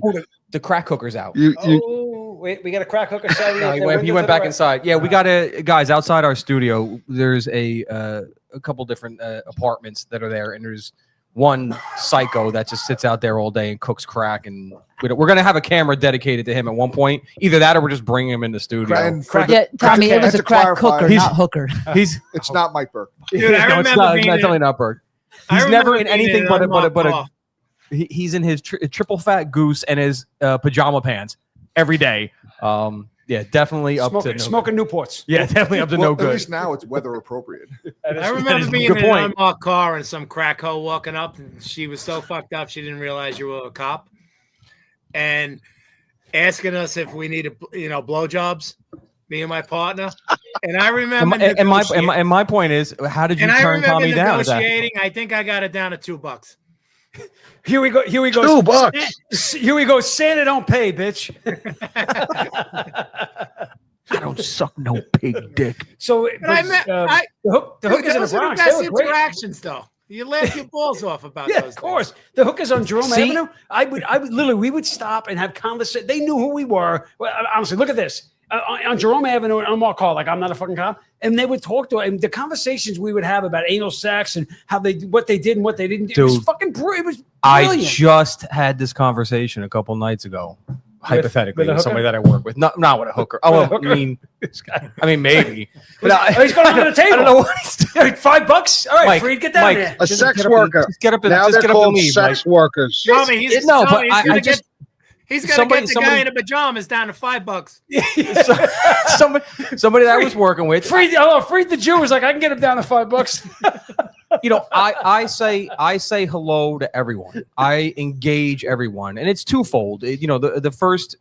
the crack hooker's out. Wait, we got a crack hooker. Side No, he went back inside. Yeah, we got guys outside our studio. There's a couple different apartments that are there, and there's one psycho that just sits out there all day and cooks crack. And we're gonna have a camera dedicated to him at one point. Either that, or we're just bringing him in the studio. And Yeah, Tommy, it was to a crack clarify, cooker, not hooker. It's not Mike Burke. Dude, I No, it's remember not. being It's in- definitely not Burke. I He's remember never in being anything an but unlocked a. car. He's in his triple fat goose and his pajama pants every day. Yeah, definitely up to smoking Newports. Yeah, definitely up to Well, no At good. least now it's weather appropriate. I remember being good in an point. unlocked car and some crack hoe walking up, and she was so fucked up she didn't realize you were a cop, and asking us if we needed, blowjobs. Me and my partner, and I remember. And my point is, how did you and I turn remember Tommy down? Is that- negotiating. I think I got it down to $2. Here we go. $2. Here we go. Santa don't pay, bitch. I don't suck no pig dick. So But I met, the hook is in the those are Bronx. the They best were great. interactions, though. You laugh your balls off about Yeah, those. of course. The hook is on Jerome See? Avenue. I would literally, we would stop and have conversation. They knew who we were. Well, honestly, look at this. On Jerome Avenue and Unmarked Car, like I'm not a fucking cop, and they would talk to and the conversations we would have about anal sex and what they did and what they didn't do. It was Dude, fucking it was I brilliant. just had this conversation a couple nights ago, hypothetically, with a with somebody hooker? that I work with. Not with a hooker. Oh, With a well, hooker? I mean, maybe. But He's going under the table. I don't know what he's doing. $5. All right, Mike, Freed, get down Mike, there. A Just sex get up and- worker. Just get up and Now just they're get up and called leave. sex Mike. workers. Tommy, he's No, Tommy, but I just he's gonna somebody- get the somebody- guy in the pajamas down to $5. somebody that I was working with. Freed the Jew was like, I can get him down to $5. I say hello to everyone. I engage everyone, and it's twofold. The first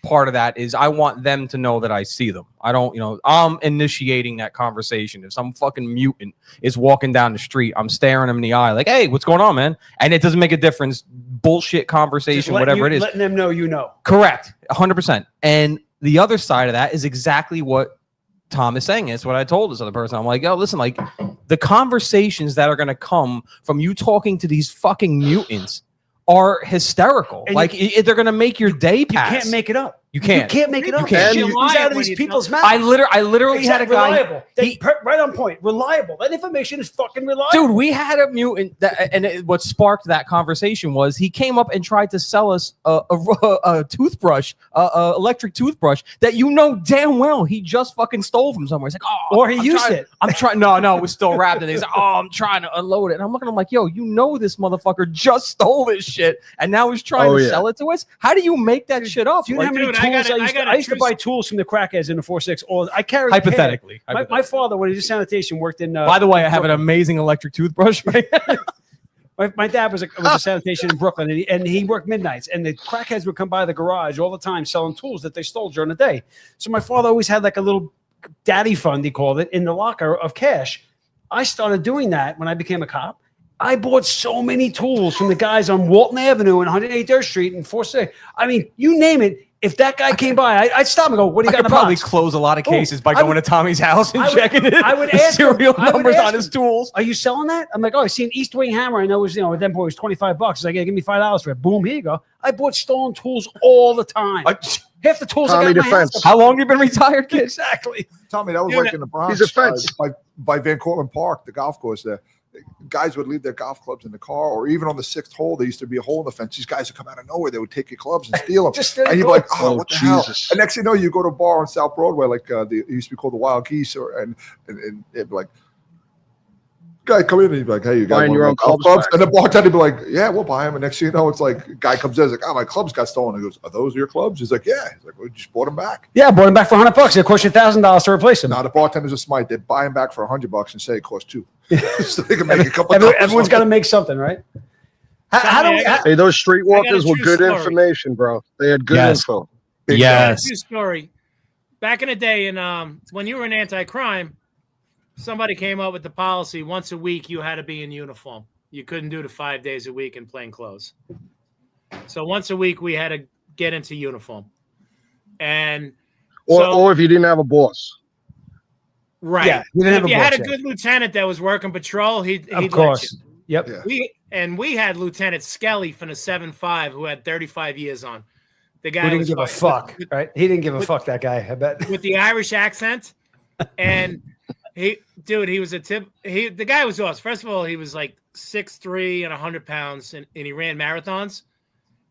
part of that is I want them to know that I see them. I don't, I'm initiating that conversation. If some fucking mutant is walking down the street, I'm staring him in the eye like, hey, what's going on, man? And it doesn't make a difference. Bullshit conversation, whatever it is. Letting them know you know. Correct. 100%. And the other side of that is exactly what Tom is saying. It's what I told this other person. I'm like, yo, listen, like the conversations that are going to come from you talking to these fucking mutants are hysterical. And like they're going to make your day You pass. can't make it up. You can't. You can't make it up. can't. Shit And comes out of when these you people's tell- mouths. I literally had a guy. reliable. Right on point. Reliable. That information is fucking reliable. Dude, we had a mutant what sparked that conversation was he came up and tried to sell us a toothbrush, electric toothbrush that damn well he just fucking stole from somewhere. He's like, oh, Or he used it. I'm trying. No, it was still wrapped. And he's like, oh, I'm trying to unload it. And I'm looking at him like, yo, this motherfucker just stole this shit, and now he's trying to sell it to us. How do you make that shit up? Do you know how many dude, tools I used to true buy tools from the crackheads in the 4.6? Or I carried Hypothetically. My father, when he did sanitation, worked in. By the way, I have an amazing electric toothbrush. Right? My dad was a sanitation in Brooklyn, and he worked midnights, and the crackheads would come by the garage all the time selling tools that they stole during the day. So my father always had like a little daddy fund, he called it, in the locker of cash. I started doing that when I became a cop, I bought so many tools from the guys on Walton Avenue and 108th Street and 4th. I mean, you name it. If that guy came by, I'd stop and go, "What do you got I in could the probably box?" close a lot of cases by I going would- to Tommy's house and I would- checking it. I would the ask him- serial I would numbers ask on his him. tools. Are you selling that? I'm like, "Oh, I see an East Wing hammer. I know it was, at that point it was $25. He's like, "Yeah, give me $5 for it." Boom, here you go. I bought stolen tools all the time. Half the tools Tommy I got in my defense. house. How long you been retired, kid? Exactly. Tommy, that was Dude, like in the Bronx. He's a fence. By Van Cortlandt Park, the golf course there. Guys would leave their golf clubs in the car, or even on the 6th hole, there used to be a hole in the fence. These guys would come out of nowhere. They would take your clubs and steal them. Just and you'd be like, "Oh, Oh, what the hell?" Jesus. And next thing you know, you go to a bar on South Broadway, like it used to be called the Wild Geese, and it'd be like, guy come in and he'd be like, "Hey, you got Buying one your of own my golf clubs clubs?" back. And the bartender would be like, "Yeah, we'll buy them." And next thing you know, it's like, guy comes in, he's like, "Oh, my clubs got stolen." He goes, "Are those your clubs?" He's like, "Yeah." He's like, "We just bought them back." Yeah, I bought him back for $100. It cost you $1,000 to replace him. Now the bartenders are smart. They buy them back for $100 and say it cost $2, so they can make a couple. Everyone's got to make something, right? How do we? Hey, those streetwalkers were true good story. information, bro. They had good Yes. info. Yes. True story. Back in the day, and when you were in anti-crime, somebody came up with the policy: once a week you had to be in uniform. You couldn't do the 5 days a week in plain clothes. So once a week we had to get into uniform, and Or if you didn't have a boss. right. Yeah, you didn't have if a you had a boss, yeah. good lieutenant that was working patrol, he'd Of let course. you. Yep. Yeah. We had Lieutenant Skelly from the 7.5 who had 35 years on. The guy Who didn't was give a fucking- fuck, right? He didn't give a fuck, that guy, I bet. with the Irish accent, and he was the guy was awesome. First of all, he was like 6'3" and 100 pounds, and he ran marathons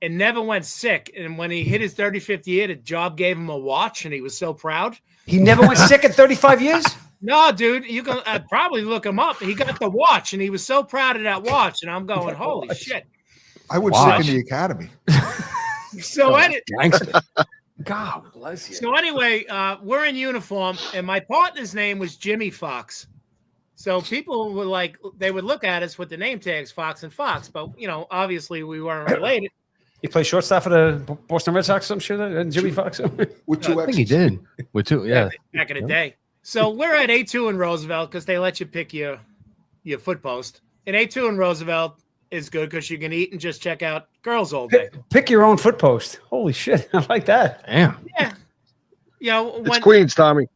and never went sick. And when he hit his 35th year, the job gave him a watch, and he was so proud. He never went sick at 35 years? No, dude, you can probably look him up. He got the watch, and he was so proud of that watch. And I'm going, holy shit! I went Watch. sick in the academy. So Gangster. God bless you. So anyway, we're in uniform, and my partner's name was Jimmy Fox. So people were like, they would look at us with the name tags Fox and Fox, but obviously we weren't related. He played shortstop for the Boston Red Sox, some shit, Jimmy Fox. With two I think he X's. did. With two, yeah. Back in the day. So we're at A2 in Roosevelt because they let you pick your foot post. And A2 in Roosevelt is good because you can eat and just check out girls all day. Pick your own foot post. Holy shit. I like that. Damn. Yeah. It's Queens, Tommy.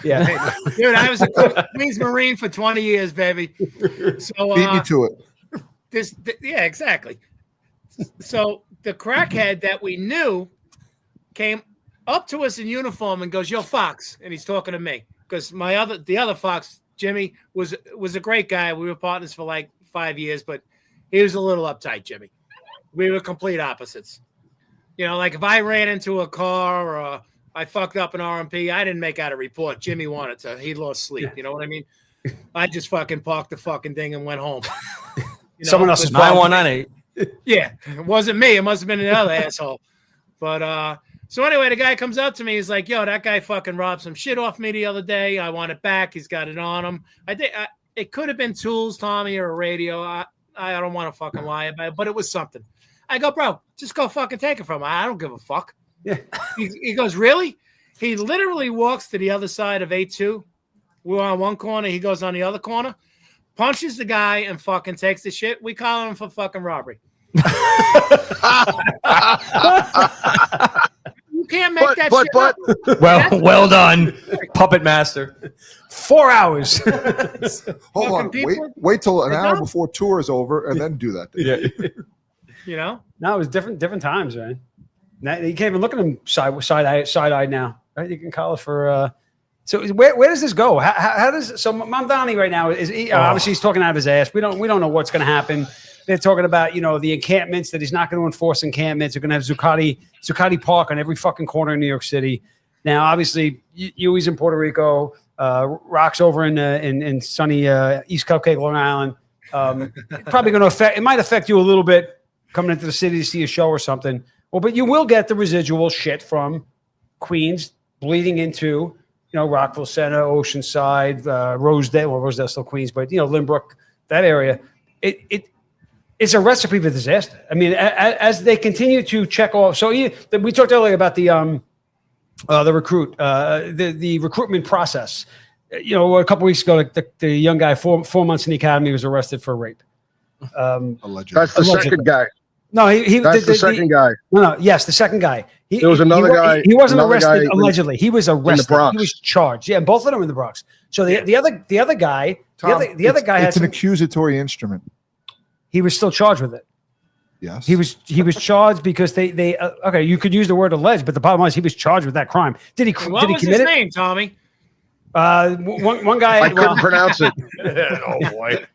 Yeah. Dude, I was a Queens Marine for 20 years, baby. So Beat me to it. yeah, exactly. So the crackhead that we knew came up to us in uniform and goes, "Yo, Fox," and he's talking to me because the other Fox, Jimmy, was a great guy. We were partners for like 5 years, but he was a little uptight, Jimmy. We were complete opposites. Like if I ran into a car or I fucked up an RMP, I didn't make out a report. Jimmy wanted to. He lost sleep. You know what I mean? I just fucking parked the fucking thing and went home. Someone else's problem. 9198. Yeah, it wasn't me. It must have been another asshole. But so anyway, the guy comes up to me. He's like, "Yo, that guy fucking robbed some shit off me the other day. I want it back. He's got it on him." I think it could have been tools, Tommy, or a radio. I don't want to fucking lie about it, but it was something. I go, "Bro, just go fucking take it from him. I don't give a fuck." Yeah. He goes, "Really?" He literally walks to the other side of A2. We're on one corner. He goes on the other corner, punches the guy, and fucking takes the shit. We call him for fucking robbery. You can't make that shit up. Well done, puppet master. 4 hours. Hold on. people- Wait till an They hour don't. before tour is over and then do that. Yeah. No, it was different times, man. Now, you can't even look at him side-eyed now, right? You can call it for. So where does this go? How does so Mamdani right now is obviously he's talking out of his ass. We don't know what's going to happen. They're talking about the encampments, that he's not going to enforce encampments. They're going to have Zuccotti Park on every fucking corner in New York City. Now, obviously, Huey's in Puerto Rico, Rock's over in sunny East Cupcake, Long Island. Probably going to affect. It might affect you a little bit coming into the city to see a show or something. Well, but you will get the residual shit from Queens bleeding into Rockville Center, Oceanside, Rosedale. Well, Rosedale's still Queens, but Lynbrook, that area. It's a recipe for disaster. I mean, as they continue to check off. So we talked earlier about the recruitment process. A couple weeks ago, the young guy, 4 months in the academy, was arrested for rape. Allegedly. That's the Allegedly. second guy. No, That's the second guy. No, yes, the second guy. There was another guy- He wasn't another guy arrested allegedly. He was arrested. Bronx. He was charged. Yeah, both of them in the Bronx. So the other guy, Tom, the other guy had it's an some, accusatory instrument. he was still charged with it. Yes. He was charged because they okay. You could use the word alleged, but the bottom line is he was charged with that crime. Did he What did he was his commit it? name, Tommy? One guy. I couldn't pronounce it. Oh boy.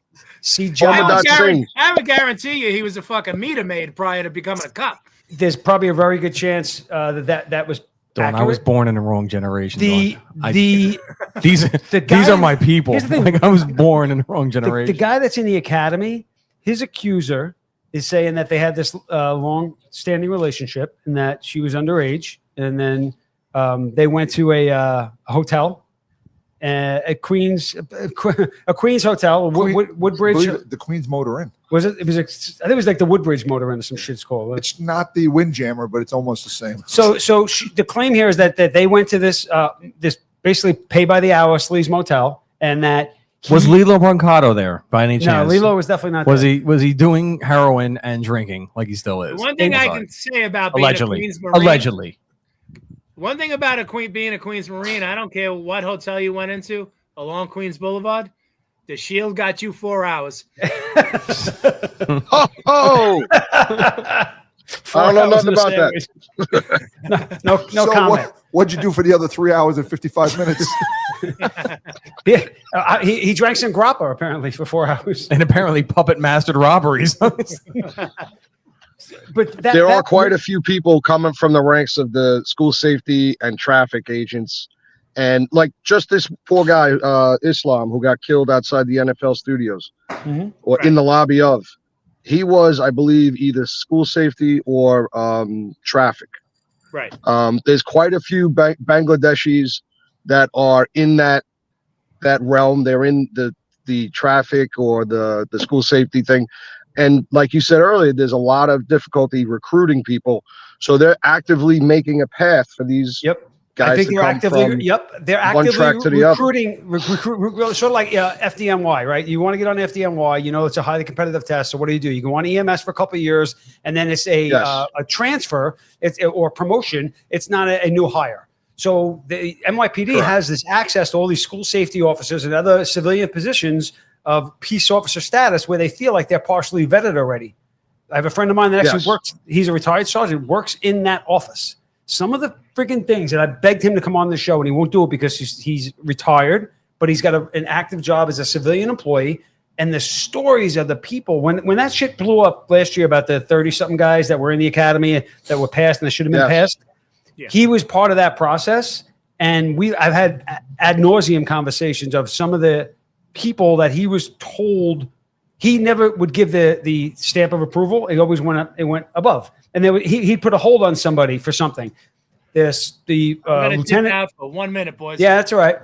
See, I John. Dot Singh. would guarantee you he was a fucking meter maid prior to becoming a cop. There's probably a very good chance that was Dawn, I accurate. was born in the wrong generation. The Dawn. the these the these guy- are my people. here's the thing. Like I was born in the wrong the generation. guy that's in the academy, his accuser is saying that they had this long-standing relationship and that she was underage, and then they went to a hotel, a Queens hotel, Woodbridge. The Queen's Motor Inn. Was it? It was. I think it was like the Woodbridge Motor Inn or some shit's called. It's not the Windjammer, but it's almost the same. So the claim here is that they went to this this basically pay by the hour sleaze motel, and that Was Lilo Brancato there by any no, chance? Lilo was definitely not. Was there. he doing heroin and drinking like he still is? One thing I Sorry. can say about being Allegedly. a Queens Marine, Allegedly. one thing about being a Queens Marine, I don't care what hotel you went into along Queens Boulevard, the Shield got you 4 hours. Oh, I don't know nothing about that. No So comment. What'd you do for the other 3 hours and 55 minutes? Yeah, he drank some grappa apparently for 4 hours. And apparently puppet mastered robberies. But There are quite a few people coming from the ranks of the school safety and traffic agents. And like just this poor guy, Islam, who got killed outside the NFL studios Mhm. or in the lobby of, he was, I believe, either school safety or traffic. Right. There's quite a few Bangladeshis that are in that realm. They're in the traffic or the school safety thing. And like you said earlier, there's a lot of difficulty recruiting people. So they're actively making a path for these Yep. guys I think to they're come actively. from Yep, they're one actively track to the other. recruiting. Sort of like FDNY, right? You want to get on FDNY. You know it's a highly competitive test. So what do? You go on EMS for a couple of years, and then it's a transfer. Or promotion. It's not a new hire. So the NYPD has this access to all these school safety officers and other civilian positions of peace officer status where they feel like they're partially vetted already. I have a friend of mine that actually works. He's a retired sergeant, works in that office. Some of the freaking things that I begged him to come on the show, and he won't do it because he's retired, but he's got an active job as a civilian employee. And the stories of the people, when that shit blew up last year about the 30-something guys that were in the academy that were passed and that should have been passed, he was part of that process. And I've had ad nauseum conversations of some of the people that he was told he never would give the stamp of approval. It always went up. It went above, and then he'd put a hold on somebody for something. The I'm gonna dip lieutenant. out for 1 minute, boys. Yeah, that's all right.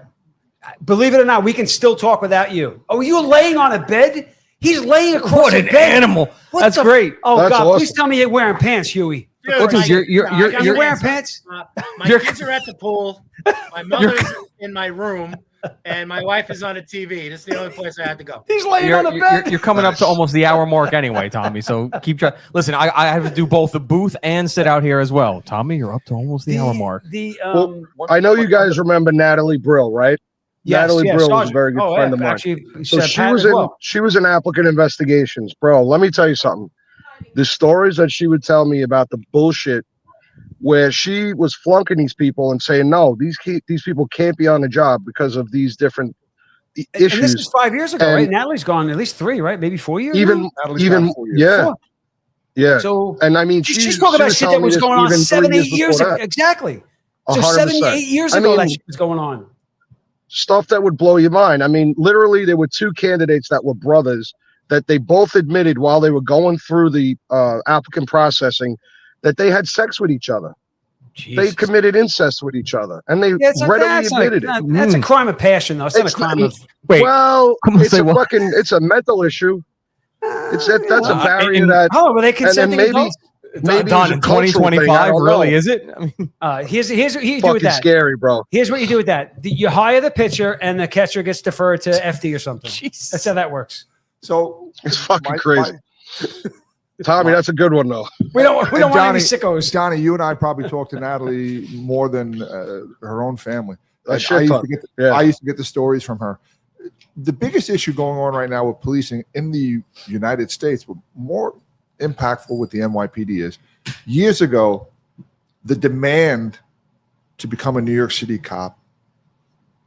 Believe it or not, we can still talk without you. Oh, you laying on a bed? He's laying across What a an bed. animal. What That's the- great. Oh That's God! awesome. Please tell me you're wearing pants, Huey. Dude, Dude, you're Are you wearing pants? My kids are at the pool. My mother's in my room, and my wife is on the TV. This is the only place I had to go. He's laying on a bed. You're coming up to almost the hour mark anyway, Tommy. So keep trying. Listen, I have to do both the booth and sit out here as well. Tommy, you're up to almost the hour mark. Well, I know you guys remember Natalie Brill, right? Natalie Brill was a very good friend of mine. Actually, So said she Pat was as in well. she was in applicant investigations, bro. Let me tell you something. The stories that she would tell me about the bullshit where she was flunking these people and saying, no, these people can't be on the job because of these different And this issues. is 5 years ago, And right? Natalie's gone at least 3, right? Maybe 4 years. Even now? even years. Four. yeah. So And I mean, she's talking about shit that was going on 7, 8 years ago. ago. Exactly. So 7, 8 years I ago, mean, that shit was going on. Stuff that would blow your mind. I mean, literally, there were 2 candidates that were brothers that they both admitted while they were going through the applicant processing that they had sex with each other. They committed incest with each other, and they Yeah, it's not- readily that's not a- admitted it. That's a crime of passion, though. It's not a crime of. Wait, Well, come on, it's say a what? fucking, it's a mental issue. That's a barrier and- that, Oh, were they and then consenting maybe, adults? maybe Don, it's a in cultural thing, I 2025, don't really, know. is it? I mean, Here's what you do with Fucking that. scary, bro. Here's what you do with that. You hire the pitcher, and the catcher gets deferred to FD or something. Jesus. That's how that works. So It's fucking my- crazy. Tommy, that's a good one though. We don't want any Johnny- sickos. Johnny, you and I probably talked to Natalie more than her own family. A shit used ton. to get Yeah. I used to get the stories from her. The biggest issue going on right now with policing in the United States, but more impactful with the NYPD, is years ago, the demand to become a New York City cop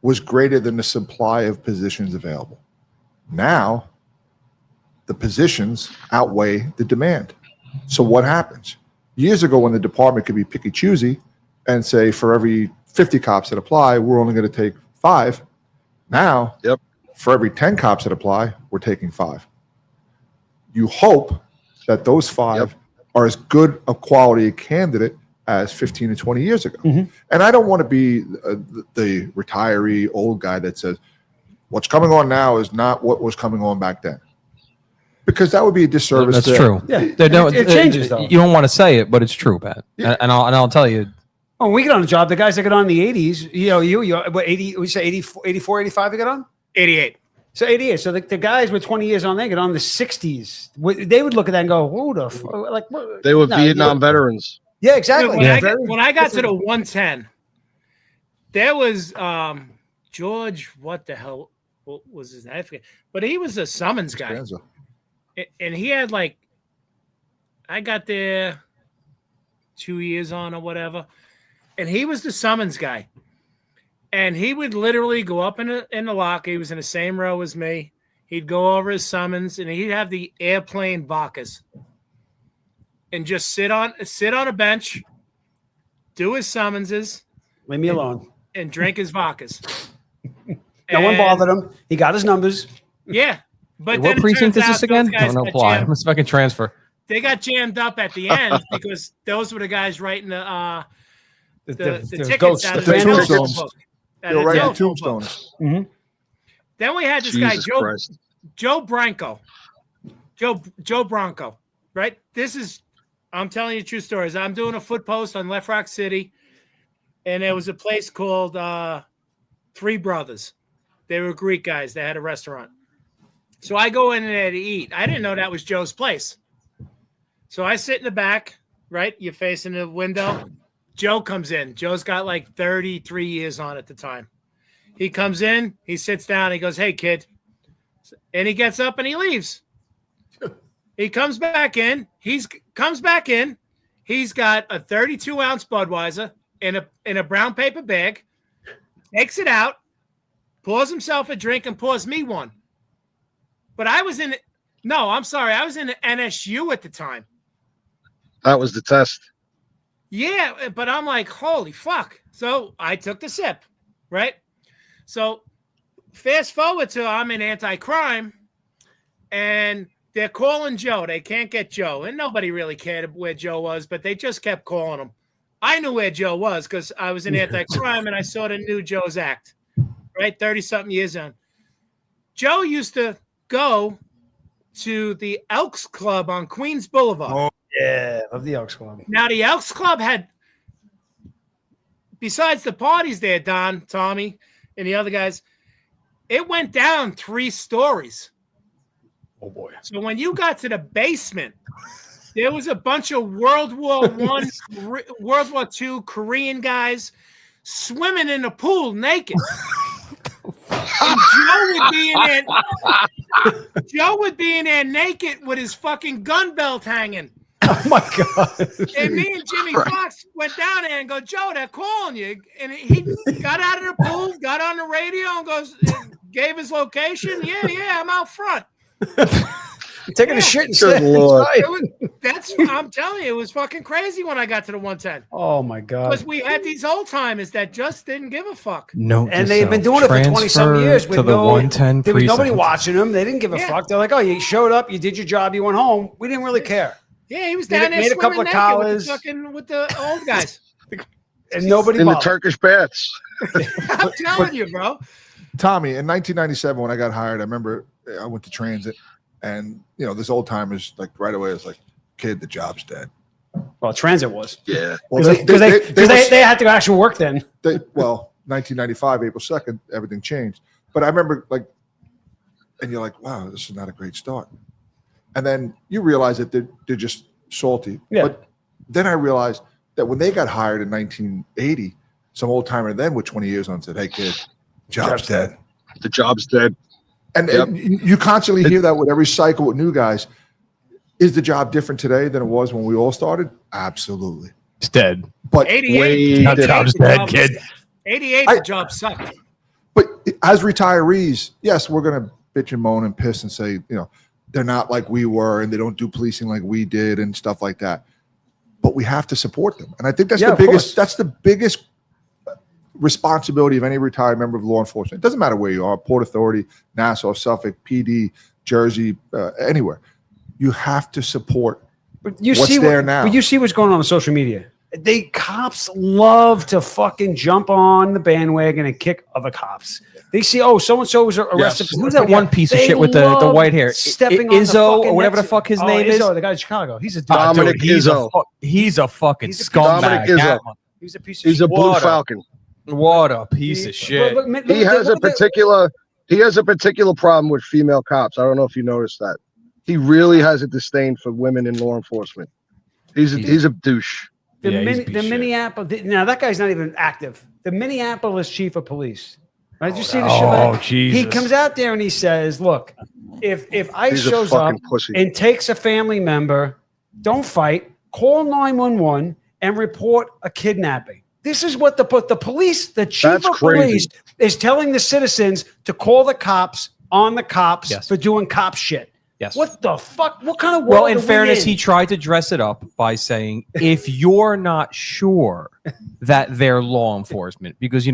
was greater than the supply of positions available. Now, the positions outweigh the demand. So what happens? Years ago, when the department could be picky choosy and say for every 50 cops that apply, we're only going to take 5. Now, Yep. for every 10 cops that apply, we're taking 5. You hope that those 5 are as good a quality a candidate as 15 to 20 years ago. And I don't want to be the retiree old guy that says, what's coming on now is not what was coming on back then. Because that would be a disservice. That's to- true. Yeah, They don't, it changes though. You don't want to say it, but it's true, Pat. Yeah. And I'll tell you, Oh, when we get on the job, the guys that get on in the 80s, you what 80, we say 84, 85 they get on? 88. So 88. So the guys with 20 years on, they get on the 60s. They would look at that and go, who the fuck? Like, what? They were No, Vietnam veterans. Yeah, exactly. When, Yeah. when I got to the 110, there was George, what the hell what was his name? I forget. But he was a summons guy. Tranza. And he had like, I got there 2 years on or whatever. And he was the summons guy. And he would literally go up in the locker. He was in the same row as me. He'd go over his summons, and he'd have the airplane vodkas, and just sit on a bench, do his summonses, Leave me alone. and drink his vodkas. No one And- bothered him. He got his numbers. Yeah, but what then it precinct turns is this out again? those guys No, got apply. jammed- Let's fucking transfer. They got jammed up at the end because those were the guys writing the tickets ghosts, out the of the phantoms. telephone Tombstones. book. Out You're of right. the The telephone book. tombstones. Then we had this Jesus guy, Christ. Joe Branco. Joe Bronco, right? I'm telling you true stories. I'm doing a foot post on Left Rock City, and there was a place called Three Brothers. They were Greek guys. They had a restaurant. So I go in there to eat. I didn't know that was Joe's place. So I sit in the back, right? You're facing the window. Joe comes in. Joe's got like 33 years on at the time. He comes in, he sits down, he goes, "Hey, kid." And he gets up and he leaves. He comes back in. He's got a 32-ounce Budweiser in a brown paper bag, takes it out, pours himself a drink, and pours me one. But I was in the NSU at the time. That was the test. Yeah, but I'm like, holy fuck. So I took the sip, right? So fast forward to I'm in anti-crime, and they're calling Joe. They can't get Joe, and nobody really cared where Joe was, but they just kept calling him. I knew where Joe was because I was in anti-crime, and I sort of knew Joe's act, right? 30-something years on. Joe used to go to the Elks Club on Queens Boulevard. Oh. Yeah, of the Elks Club. Now, the Elks Club had, besides the parties there, Don, Tommy, and the other guys, it went down 3 stories. Oh, boy. So when you got to the basement, there was a bunch of World War I, World War II Korean guys swimming in the pool naked. And Joe would be in there naked with his fucking gun belt hanging. Oh, my God. And me and Jimmy Fox went down there and go, "Joe, they're calling you." And he got out of the pool, got on the radio, and goes, gave his location. Yeah, I'm out front. Taking a shit instead. Good Lord. I'm telling you, it was fucking crazy when I got to the 110. Oh, my God. Because we had these old timers that just didn't give a fuck. No, And they've been doing it for 20-some years with to the 110 there was nobody precinct. watching them. They didn't give a Yeah. fuck. They're like, "Oh, you showed up, you did your job, you went home. We didn't really care." Yeah, he was Made down there a couple swimming of naked collars. with the old guys. And nobody In the bothered. Turkish baths. I'm telling you, bro. Tommy, in 1997, when I got hired, I remember I went to transit, and this old timers like right away was like, "Kid, the job's dead." Well, transit was. Yeah. Well, Because they had to go actually work then. 1995, April 2nd, everything changed. But I remember like and you're like, wow, this is not a great start. And then you realize that they're just salty. Yeah. But then I realized that when they got hired in 1980, some old timer then with 20 years on said, hey, kid, job's dead. The job's dead. And, Yep. and you constantly hear that with every cycle with new guys. Is the job different today than it was when we all started? Absolutely. It's dead. But 88. Way That different. job's dead, kid. 88, I- the job sucked. But as retirees, yes, we're going to bitch and moan and piss and say, they're not like we were and they don't do policing like we did and stuff like that. But we have to support them. And I think that's Yeah, the of biggest course. that's the biggest responsibility of any retired member of law enforcement. It doesn't matter where you are, Port Authority, Nassau, Suffolk, PD, Jersey, anywhere. You have to support But you what's see there now. But you see what's going on social media. Cops love to fucking jump on the bandwagon and kick other cops. They see, so and so was arrested. Yes. Who's that one piece of They shit with the love white hair? Stepping on the Izzo fucking or whatever the necks- fuck his Oh, name Izzo, is. the guy in Chicago. He's a Ah, Dominic dude, he's Izzo. he's a fucking He's a- scumbag. Dominic Izzo. That one. He's a piece of He's a shit. blue Water. falcon. What a piece of shit. He has a particular problem with female cops. I don't know if you noticed that. He really has a disdain for women in law enforcement. He's a douche. The, Yeah, he's a Min- piece the of shit. Minneapolis. Now that guy's not even active. The Minneapolis chief of police. Right? Did you see the Oh, shit? Jesus. He comes out there and he says, "Look, if ICE He's a shows up fucking pussy. and takes a family member, don't fight. Call 911 and report a kidnapping." This is what the police, the chief That's of crazy. police, is telling the citizens to call the cops on the cops Yes. for doing cop shit. Yes. What the fuck? What kind of world? Well, in are we fairness, in? he tried to dress it up by saying, if you're not sure that they're law enforcement, because,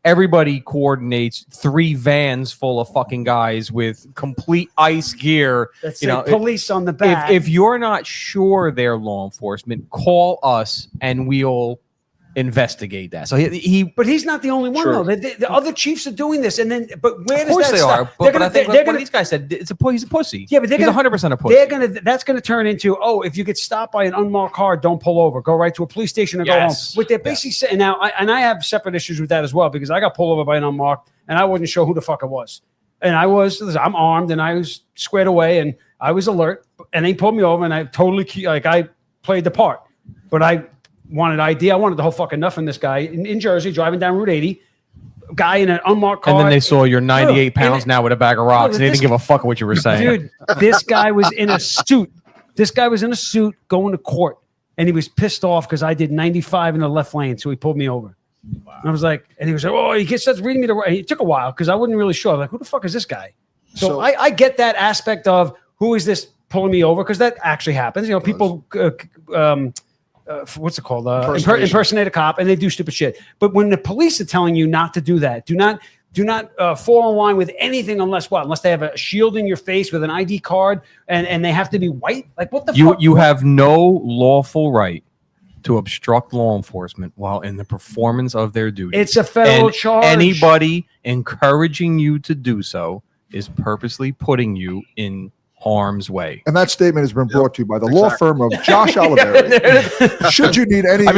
everybody coordinates 3 vans full of fucking guys with complete ICE gear. That's you know, police on the back. If you're not sure they're law enforcement, call us and we'll investigate that. So But he's not the only one, Sure. though. The other chiefs are doing this, and then, but where of does course that they stop? are. But, They're but I gonna, think they're what gonna, these guys said, he's a pussy. yeah, but they're he's gonna, 100% a pussy. That's gonna turn into, if you get stopped by an unmarked car, don't pull over, go right to a police station or go home. Yes. What they're basically saying now, I have separate issues with that as well, because I got pulled over by an unmarked, and I wasn't sure who the fuck it was, and I'm armed, and I was squared away, and I was alert, and they pulled me over, and I totally I played the part, but I wanted ID. I wanted the whole fucking nothing. This guy in Jersey driving down Route 80, guy in an unmarked car. And then they saw you're 98 No, and pounds now with a bag of rocks, and they this- didn't give a fuck what you were saying. Dude, this guy was in a suit. This guy was in a suit going to court, and he was pissed off because I did 95 in the left lane, so he pulled me over. Wow. And I was like, and he was like, he starts reading me the right. It took a while because I wasn't really sure. I'm like, who the fuck is this guy? So I get that aspect of who is this pulling me over, because that actually happens. People. What's it called? Impersonate a cop, and they do stupid shit. But when the police are telling you not to do that, do not fall in line with anything unless they have a shield in your face with an ID card, and they have to be white. Like, what the fuck? You have no lawful right to obstruct law enforcement while in the performance of their duty. It's a federal And charge. Anybody encouraging you to do so is purposely putting you in harm's way. And that statement has been brought to you by the law firm of Josh Oliveri. Should you need any help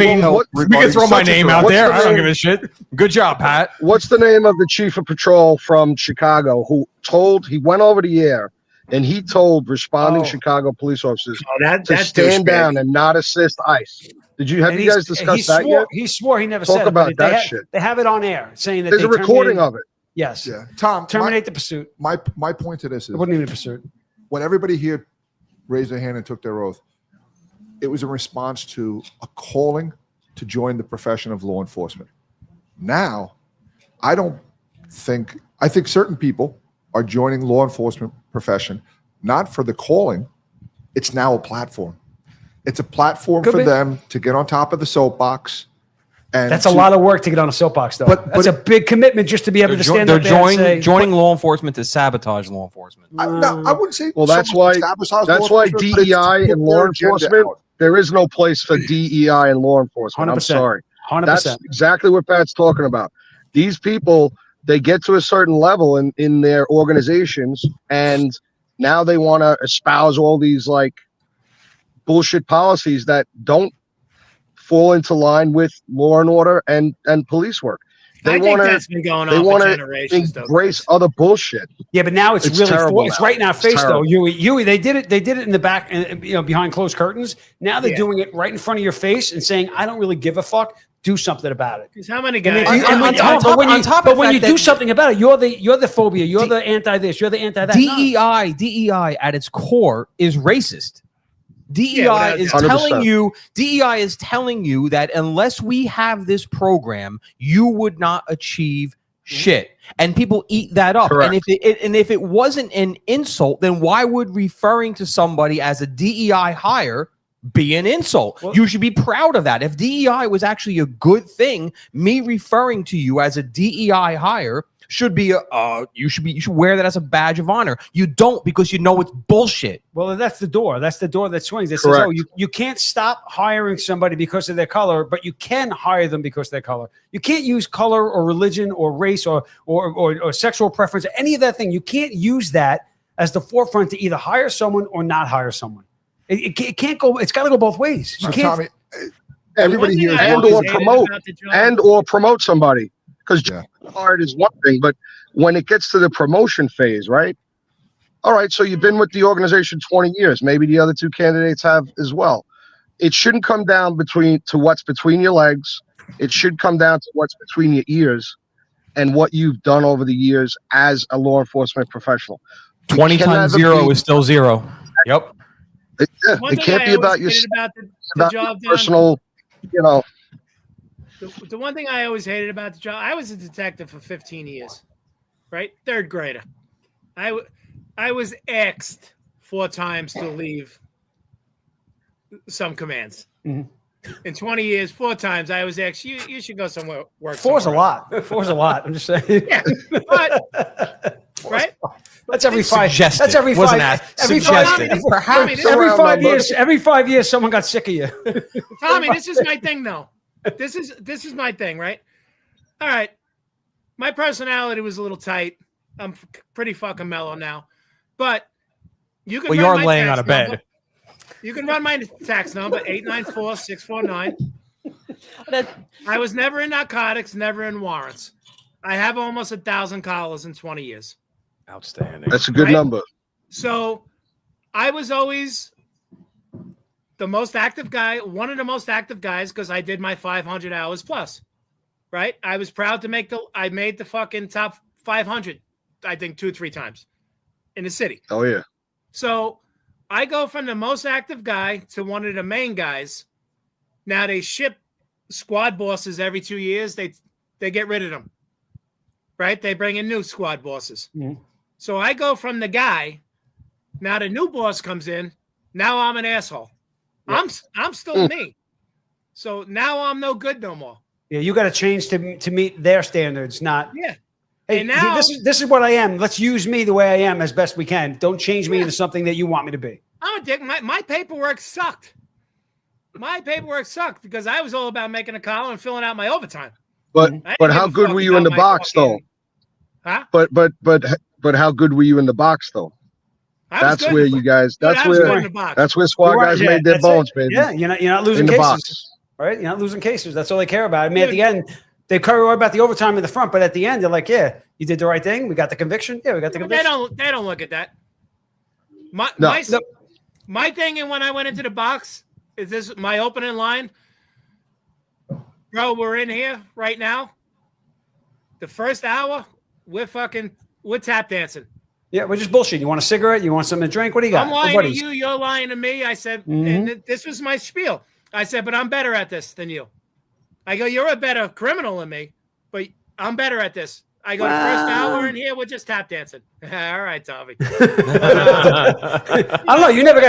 we can regarding throw my such a name threat- out What's there. the I don't name? give a shit. Good job, Pat. What's the name of the chief of patrol from Chicago who he went over the air and he told responding Chicago police officers to stand down and not assist ICE? Have you guys discussed that yet? He swore he never Talk said about it. But that shit. They have it on air saying that There's they a recording of it. Yes. Yeah, Tom. Terminate the pursuit. My point to this is It wasn't even a pursuit. when everybody here raised their hand and took their oath, it was in response to a calling to join the profession of law enforcement. Now, I think certain people are joining law enforcement profession not for the calling. It's now a platform. It's a platform Could for be. them to get on top of the soapbox. And That's a lot of work to get on a soapbox, though. But- That's a big commitment just to be able to stand They're up there and say, joining law enforcement to sabotage law enforcement. I wouldn't say. Well, that's so why much sabotage law that's why enforcement, but it's DEI to and put law their agenda enforcement. out. There is no place for DEI and law enforcement. I'm 100%. sorry. 100%. That's exactly what Pat's talking about. These people, they get to a certain level in their organizations, and now they want to espouse all these like bullshit policies that don't fall into line with law and order and police work. They I think want that's been going they on for want to generations. though. embrace other bullshit. Yeah, but now it's It's really terrible it's now. right in our It's face terrible. though. Yui, they did it in the back, behind closed curtains. Now they're Yeah. doing it right in front of your face and saying, "I don't really give a fuck. Do something about it." 'Cause how many And guys? if you- and when- on top- but when you, on top of but the when fact you do that- something about it, you're the phobia. You're the anti this. You're the anti that. No. DEI at its core is racist. DEI without is doubt. telling 100%. you DEI is telling you that unless we have this program, you would not achieve shit. And people eat that up. Correct. And if it wasn't an insult, then why would referring to somebody as a DEI hire be an insult? Well- You should be proud of that. If DEI was actually a good thing, me referring to you as a DEI hire should be you should wear that as a badge of honor. You don't, because you know it's bullshit. Well, that's the door. That's the door that swings. It says, Correct. "Oh, you can't stop hiring somebody because of their color, but you can hire them because of their color. You can't use color or religion or race or sexual preference, any of that thing. You can't use that as the forefront to either hire someone or not hire someone. It can't go. It's got to go both ways. You So, can't. Tommy, everybody One here thing is I and always or hated promote about the job- and or promote somebody, because Yeah. hard is one thing, but when it gets to the promotion phase, right? All right, so you've been with the organization 20 years. Maybe the other two candidates have as well. It shouldn't come down to what's between your legs. It should come down to what's between your ears and what you've done over the years as a law enforcement professional. 20 can times never zero be- is still zero. Yep. It One it thing can't I be about always your hated about the about job, your Don, personal, you know. the one thing I always hated about the job, I was a detective for 15 years, right? Third grader. I was axed 4 times to leave some commands. Mhm. In 20 years, 4 times I was axed. You should go somewhere work. Four's a somewhere lot. Four's a lot. I'm just saying. Yeah, but right? That's every 5. Suggested. That's every 5. Wasn't asked. Every Suggested. 5. Perhaps. Every Around 5 number. years. Every 5 years, someone got sick of you. Tommy, this is my thing, though. This is my thing, right? All right. My personality was a little tight. I'm pretty fucking mellow now, but you can. Well, run you're my laying tax out of bed. number. You can run my tax number 894-649. I was never in narcotics, never in warrants. I have almost 1,000 collars in 20 years. Outstanding. That's a good Right? number. So I was always the most active guy, one of the most active guys, because I did my 500 hours plus, right? I was proud to I made the fucking top 500, I think 2 or 3 times in the city. Oh yeah. So I go from the most active guy to one of the main guys. Now they ship squad bosses every 2 years. They get rid of them, right? They bring in new squad bosses. Mhm. So I go from the guy. Now the new boss comes in. Now I'm an asshole. I'm still me. So now I'm no good no more. Yeah, you got to change to meet their standards, not. Yeah. Hey, And now- this is what I am. Let's use me the way I am as best we can. Don't change me into something that you want me to be. I'm a dick. My paperwork sucked. My paperwork sucked because I was all about making a column and filling out my overtime. But I didn't but give how a good fuck were you in about the my box though? fucking- Huh? But how good were you in the box though? I was That's good. where you guys. Dude, That's I was good in where. the box. That's where squad You are- guys yeah, made their that's it. bones, baby. Yeah, you're not losing In the cases, box. right? You're not losing cases. That's all they care about. I mean, at the end, they care about the overtime in the front, but at the end, they're like, "Yeah, you did the right thing. We got the conviction. Yeah, we got the But they conviction." don't look at that. My No. my, my thing, and when I went into the box, is this my opening line? Bro, we're in here right now. The first hour, we're tap dancing. Yeah, we're just bullshit. You want a cigarette? You want something to drink? What do you got? I'm We're lying to buddies. you. You're lying to me. I said, Mhm. and this was my spiel. I said, but I'm better at this than you. I go, you're a better criminal than me, but I'm better at this. I go, the first hour in here, we're just tap dancing. All right, Tommy. I don't know. You never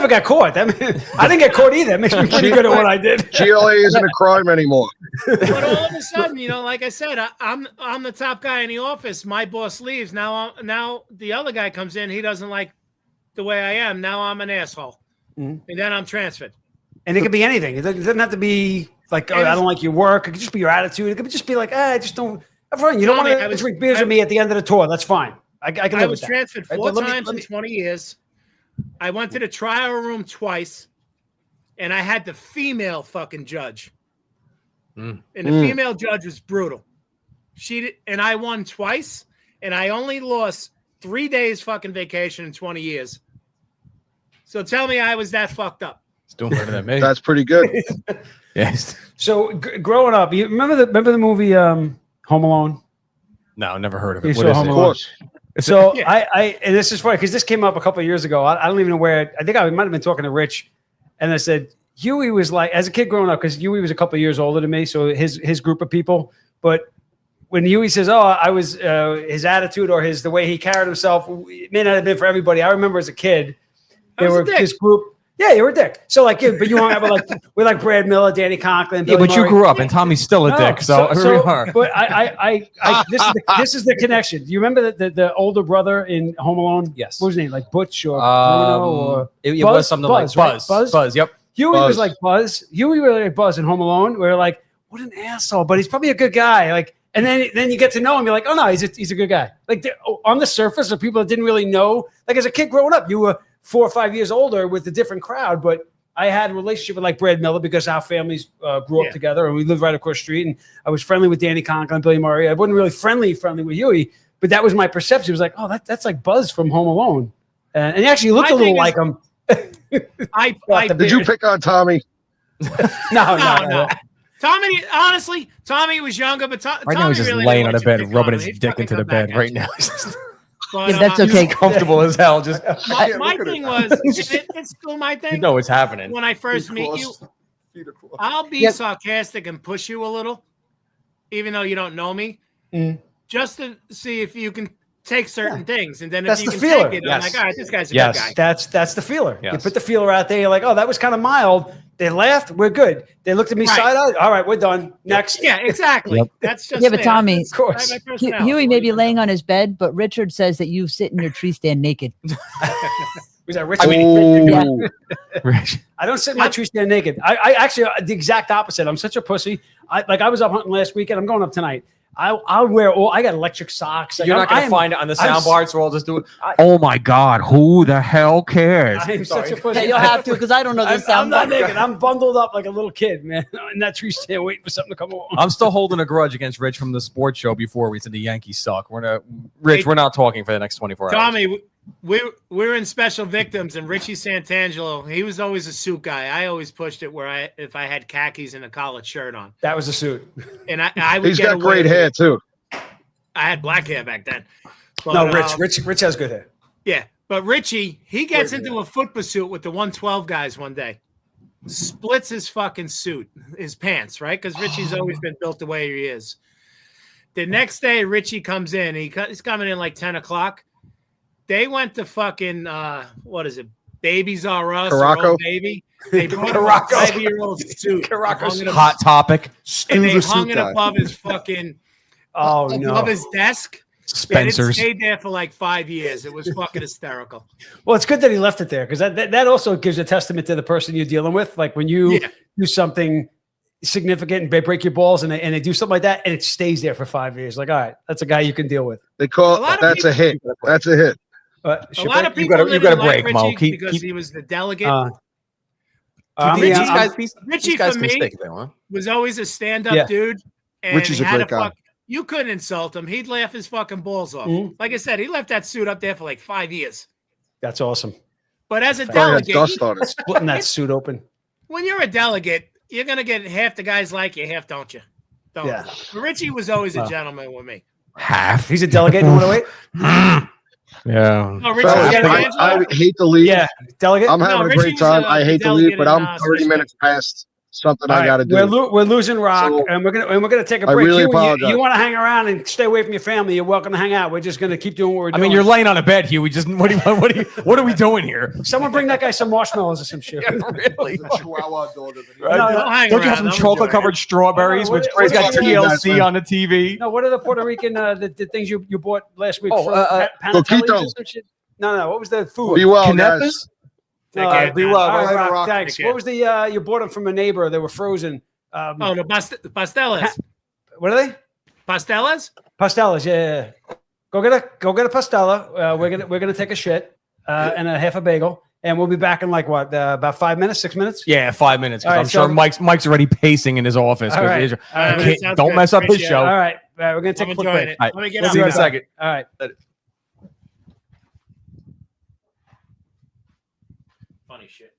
got caught. I didn't get caught either. That makes me pretty good at what I did. GLA isn't a crime anymore. But all of a sudden, like I said, I'm the top guy in the office. My boss leaves. Now the other guy comes in. He doesn't like the way I am. Now I'm an asshole, Mhm. and then I'm transferred. And it could be anything. It doesn't have to be like, "Oh, I don't like your work." It could just be your attitude. It could just be like, I just don't. Have fun. You don't Tommy, want to drink beers with me at the end of the tour. That's fine. I can I live was with that. transferred Right, 4 but let me- times let in me- 20 years. I went to the trial room twice, and I had the female fucking judge. Mm. And the female judge was brutal. and I won twice, and I only lost 3 days fucking vacation in 20 years. So tell me I was that fucked up. It's doing better than me. That's pretty good. Yes. So growing up, you remember the movie Home Alone? No, never heard of You it. What saw is Home it? Of Alone. course. So Yeah. and this is funny because this came up a couple of years ago. I don't even know where. I think I might have been talking to Rich, and I said Huey was like, as a kid growing up, because Huey was a couple of years older than me, so his group of people. But when Huey says, "Oh, I was," his attitude or the way he carried himself, it may not have been for everybody. I remember as a kid, I was a were dick. this group. Yeah, you were a dick. So like, but you hung out with like Brad Miller, Danny Conklin. Yeah, Billy but you Murray. grew up, and Tommy's still a No, dick. So here we are. But this is the connection. Do you remember the older brother in Home Alone? Yes. What was his name? Like Butch or Bruno or it Buzz? was something Buzz, like right? Buzz. Buzz? Buzz. Yep. Huey Buzz. was like Buzz. Huey was like Buzz in Home Alone. We were like, what an asshole, but he's probably a good guy. Like, and then you get to know him. You're like, oh no, he's a good guy. Like on the surface, of people that didn't really know. Like as a kid growing up, you were 4 or 5 years older with a different crowd, but I had a relationship with like Brad Miller because our families grew up together and we lived right across the street. And I was friendly with Danny Conklin, Billy Murray. I wasn't really friendly with Huey, but that was my perception. It was like, oh, that's like Buzz from Home Alone. And he actually looked My a little thing like him. Did you pick on Tommy? No. Tommy was younger, but Right Tommy now he's just really laying didn't on the want you to bed, pick rubbing on him. his He'd dick fucking into the come back bed at right you. now. But, If that's He's okay. comfortable as hell. Just My Look at thing it. was, it's still my thing. you know what's happening. When I first meet you, I'll be Yep. sarcastic and push you a little, even though you don't know me, just to see if you can take certain things. And then That's if you the can feeler. take it, Yes. I'm like, all right, this guy's a Yes. good guy. That's the feeler. You Yes. put the feeler out there. You're like, oh, that was kind of mild. They laughed. We're good. They looked at me Right. side eye. All right, we're done. Next. Yeah, exactly. Yep. That's just Yeah, but me. Tommy- That's Of course. my personality. Huey may be laying on his bed, but Richard says that you sit in your tree stand naked. Was that Rich? Oh, Rich. I don't sit in my tree stand naked. I actually the exact opposite. I'm such a pussy. I was up hunting last weekend. I'm going up tonight. I'll wear all. I got electric socks. Like, You're not I going to am- find it on the I'm soundboard, so we'll just do it. Oh my God, who the hell cares? I am such a pussy. Yeah, you'll have to because I don't know the I'm sound. not naked. I'm bundled up like a little kid, man, in that tree stand, waiting for something to come along. I'm still holding a grudge against Rich from the sports show before we said the Yankees suck. Rich, we're not talking for the next 24 hours. Tommy, we're in Special Victims, and Richie Santangelo, he was always a suit guy. I always pushed it where if I had khakis and a collared shirt on, That was a suit. and I would he's get got away great with hair it. too. I had black hair back then. But, No, Rich has good hair. Yeah, but Richie, he gets into a foot pursuit with the 112 guys one day. Splits his fucking suit, his pants, right? Because Richie's always been built the way he is. The next day, Richie comes in. He's coming in like 10 o'clock. They went to fucking, what is it? Babies R Us or Caraco? Old Baby. They brought him a Caraco. 5-year-old suit. Caraco's Hung it Hot topic. and they Screw the hung suit it guy. above his fucking Oh above no. his desk. And it Spencer's. stayed there for like 5 years. It was fucking hysterical. Well, it's good that he left it there because that also gives a testament to the person you're dealing with. Like when you Yeah. do something significant and they break your balls and they do something like that and it stays there for 5 years. Like, all right, that's a guy you can deal with. They call A lot of that's a hit. That's a hit. But A lot of You people gotta- you didn't gotta like break, Mo. Richie Keep- because keep- he was the delegate. I mean, Richie- I'm- Richie these guys for can me stick, if they want. was always a stand-up Yeah. dude. And Richie's a he had great guy. you couldn't insult him. He'd laugh his fucking balls off. Mhm. Like I said, he left that suit up there for like 5 years. that's awesome. But as a Probably had delegate, dust on it. Splitting that suit open. when you're a delegate, you're gonna get half the guys like you, half don't you? Don't. Yeah. But Richie was always Wow. a gentleman with me. Half. He's a delegate in 108? Yeah. No, Richie Fellas, was I hate to leave. Yeah. Delegate? I'm No, having a Richie great was time. a I hate to delegate leave, but in, I'm 30 Special minutes past something All I right, got to do. We're losing Rock, So- and we're gonna take a I break. really You apologize. want to hang around and stay away from your family? You're welcome to hang out. We're just gonna keep doing what we're I doing. mean, you're laying on a bed, Hugh. We just what are we doing here? Someone bring that guy some marshmallows or some shit. Really? The Chihuahua dog of the No, no. Don't hang Don't you around. have some I'm chocolate enjoying covered strawberries What- with what- it's got what- TLC on the TV? No, what are the Puerto Rican the things you bought last week? Oh, Panatellis Coquitos. or some shit? No. What was the food? Be well, Canepes? guys. Take care, be man. well. All All right, right, Rock, Rock. thanks. Take What care. was the you bought them from a neighbor? They were frozen. Oh, the pastelas. What are they? Pastelas? Pastelas. Yeah. Go get a pastella. We're gonna take a shit and a half a bagel, and we'll be back in like what about 5 minutes, 6 minutes. Yeah, 5 minutes. 'Cause All right, I'm sure so- Mike's already pacing in his office. All right. All right, Okay, sounds don't good. mess up his Appreciate it. show. All right. All right, we're gonna take I'm a quick enjoying break. it. Let me get We'll out. be See you in a right back. second. All right. Funny shit.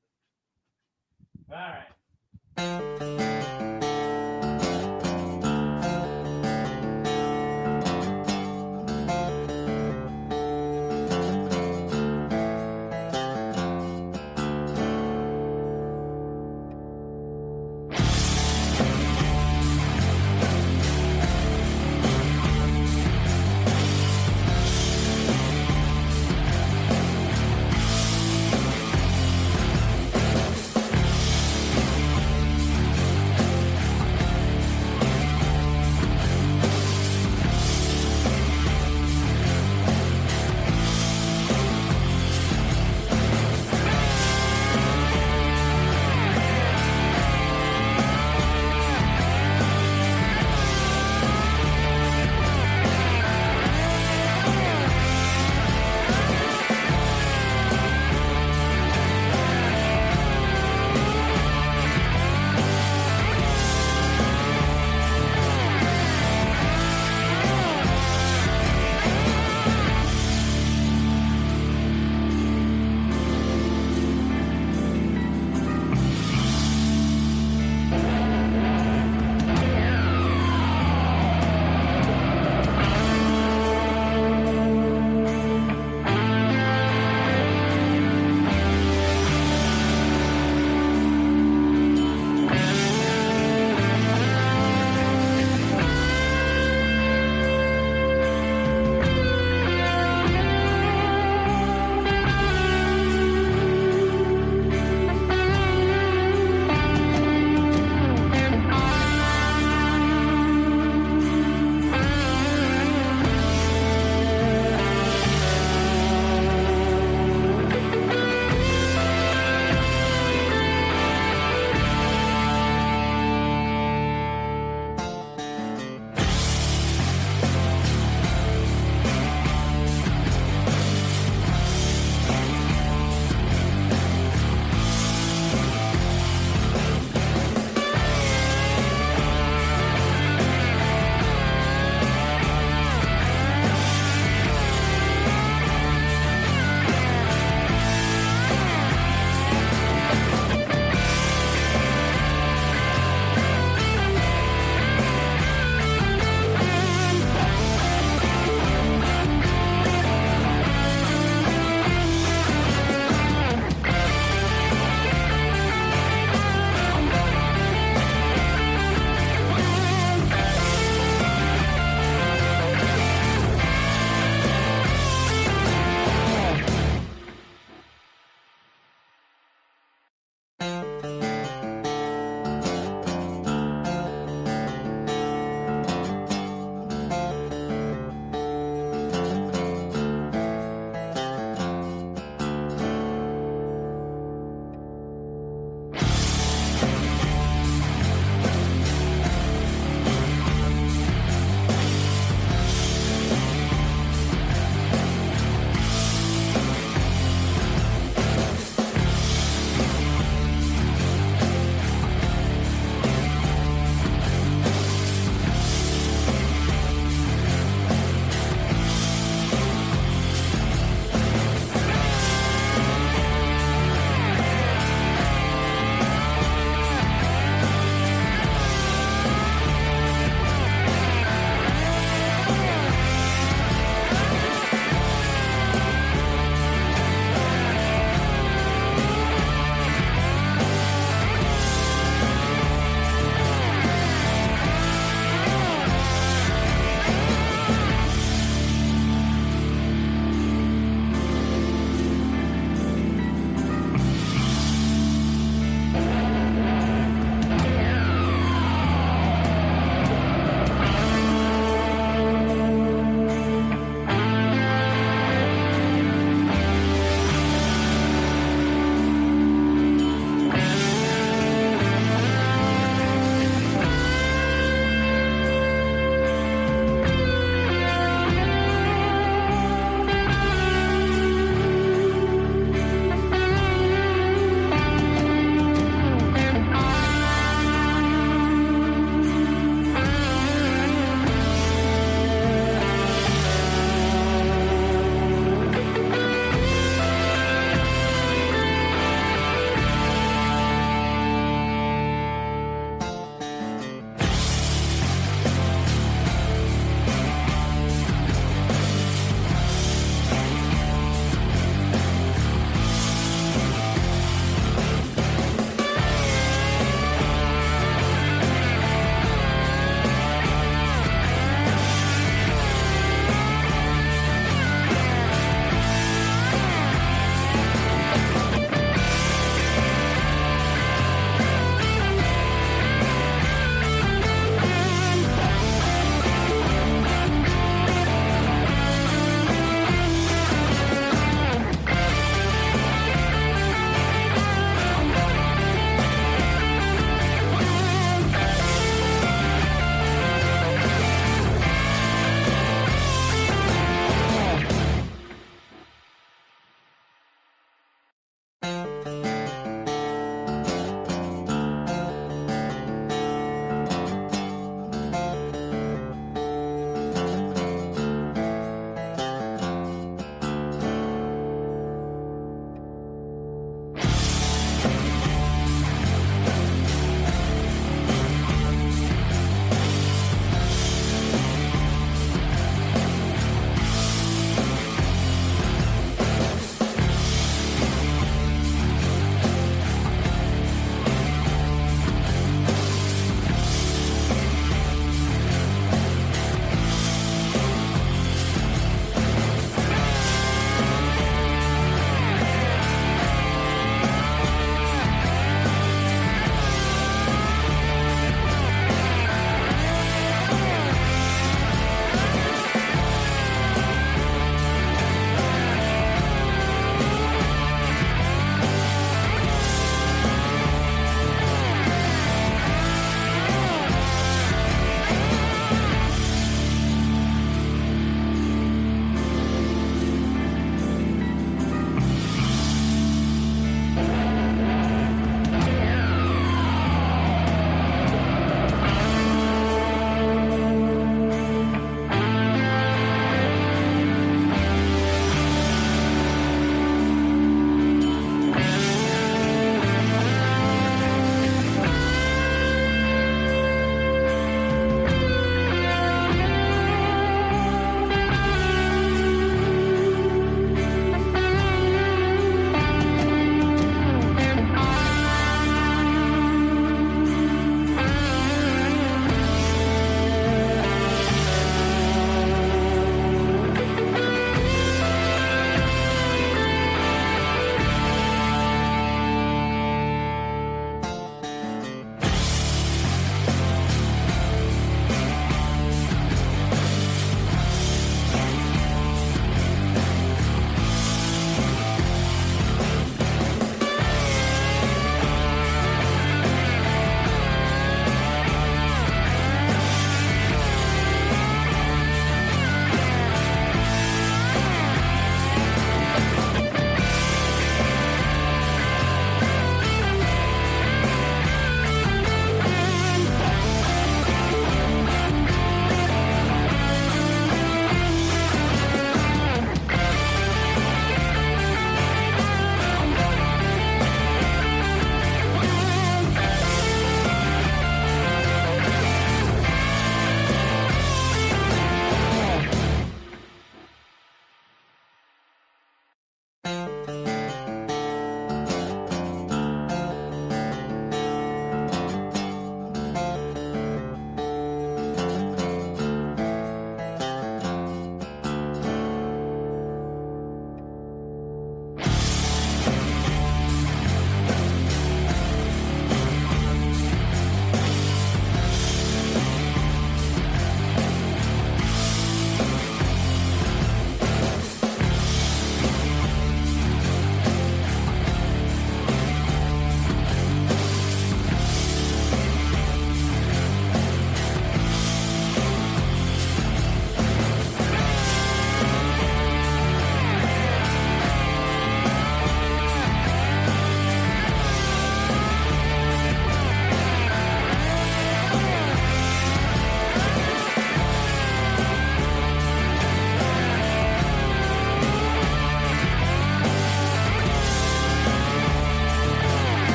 All right.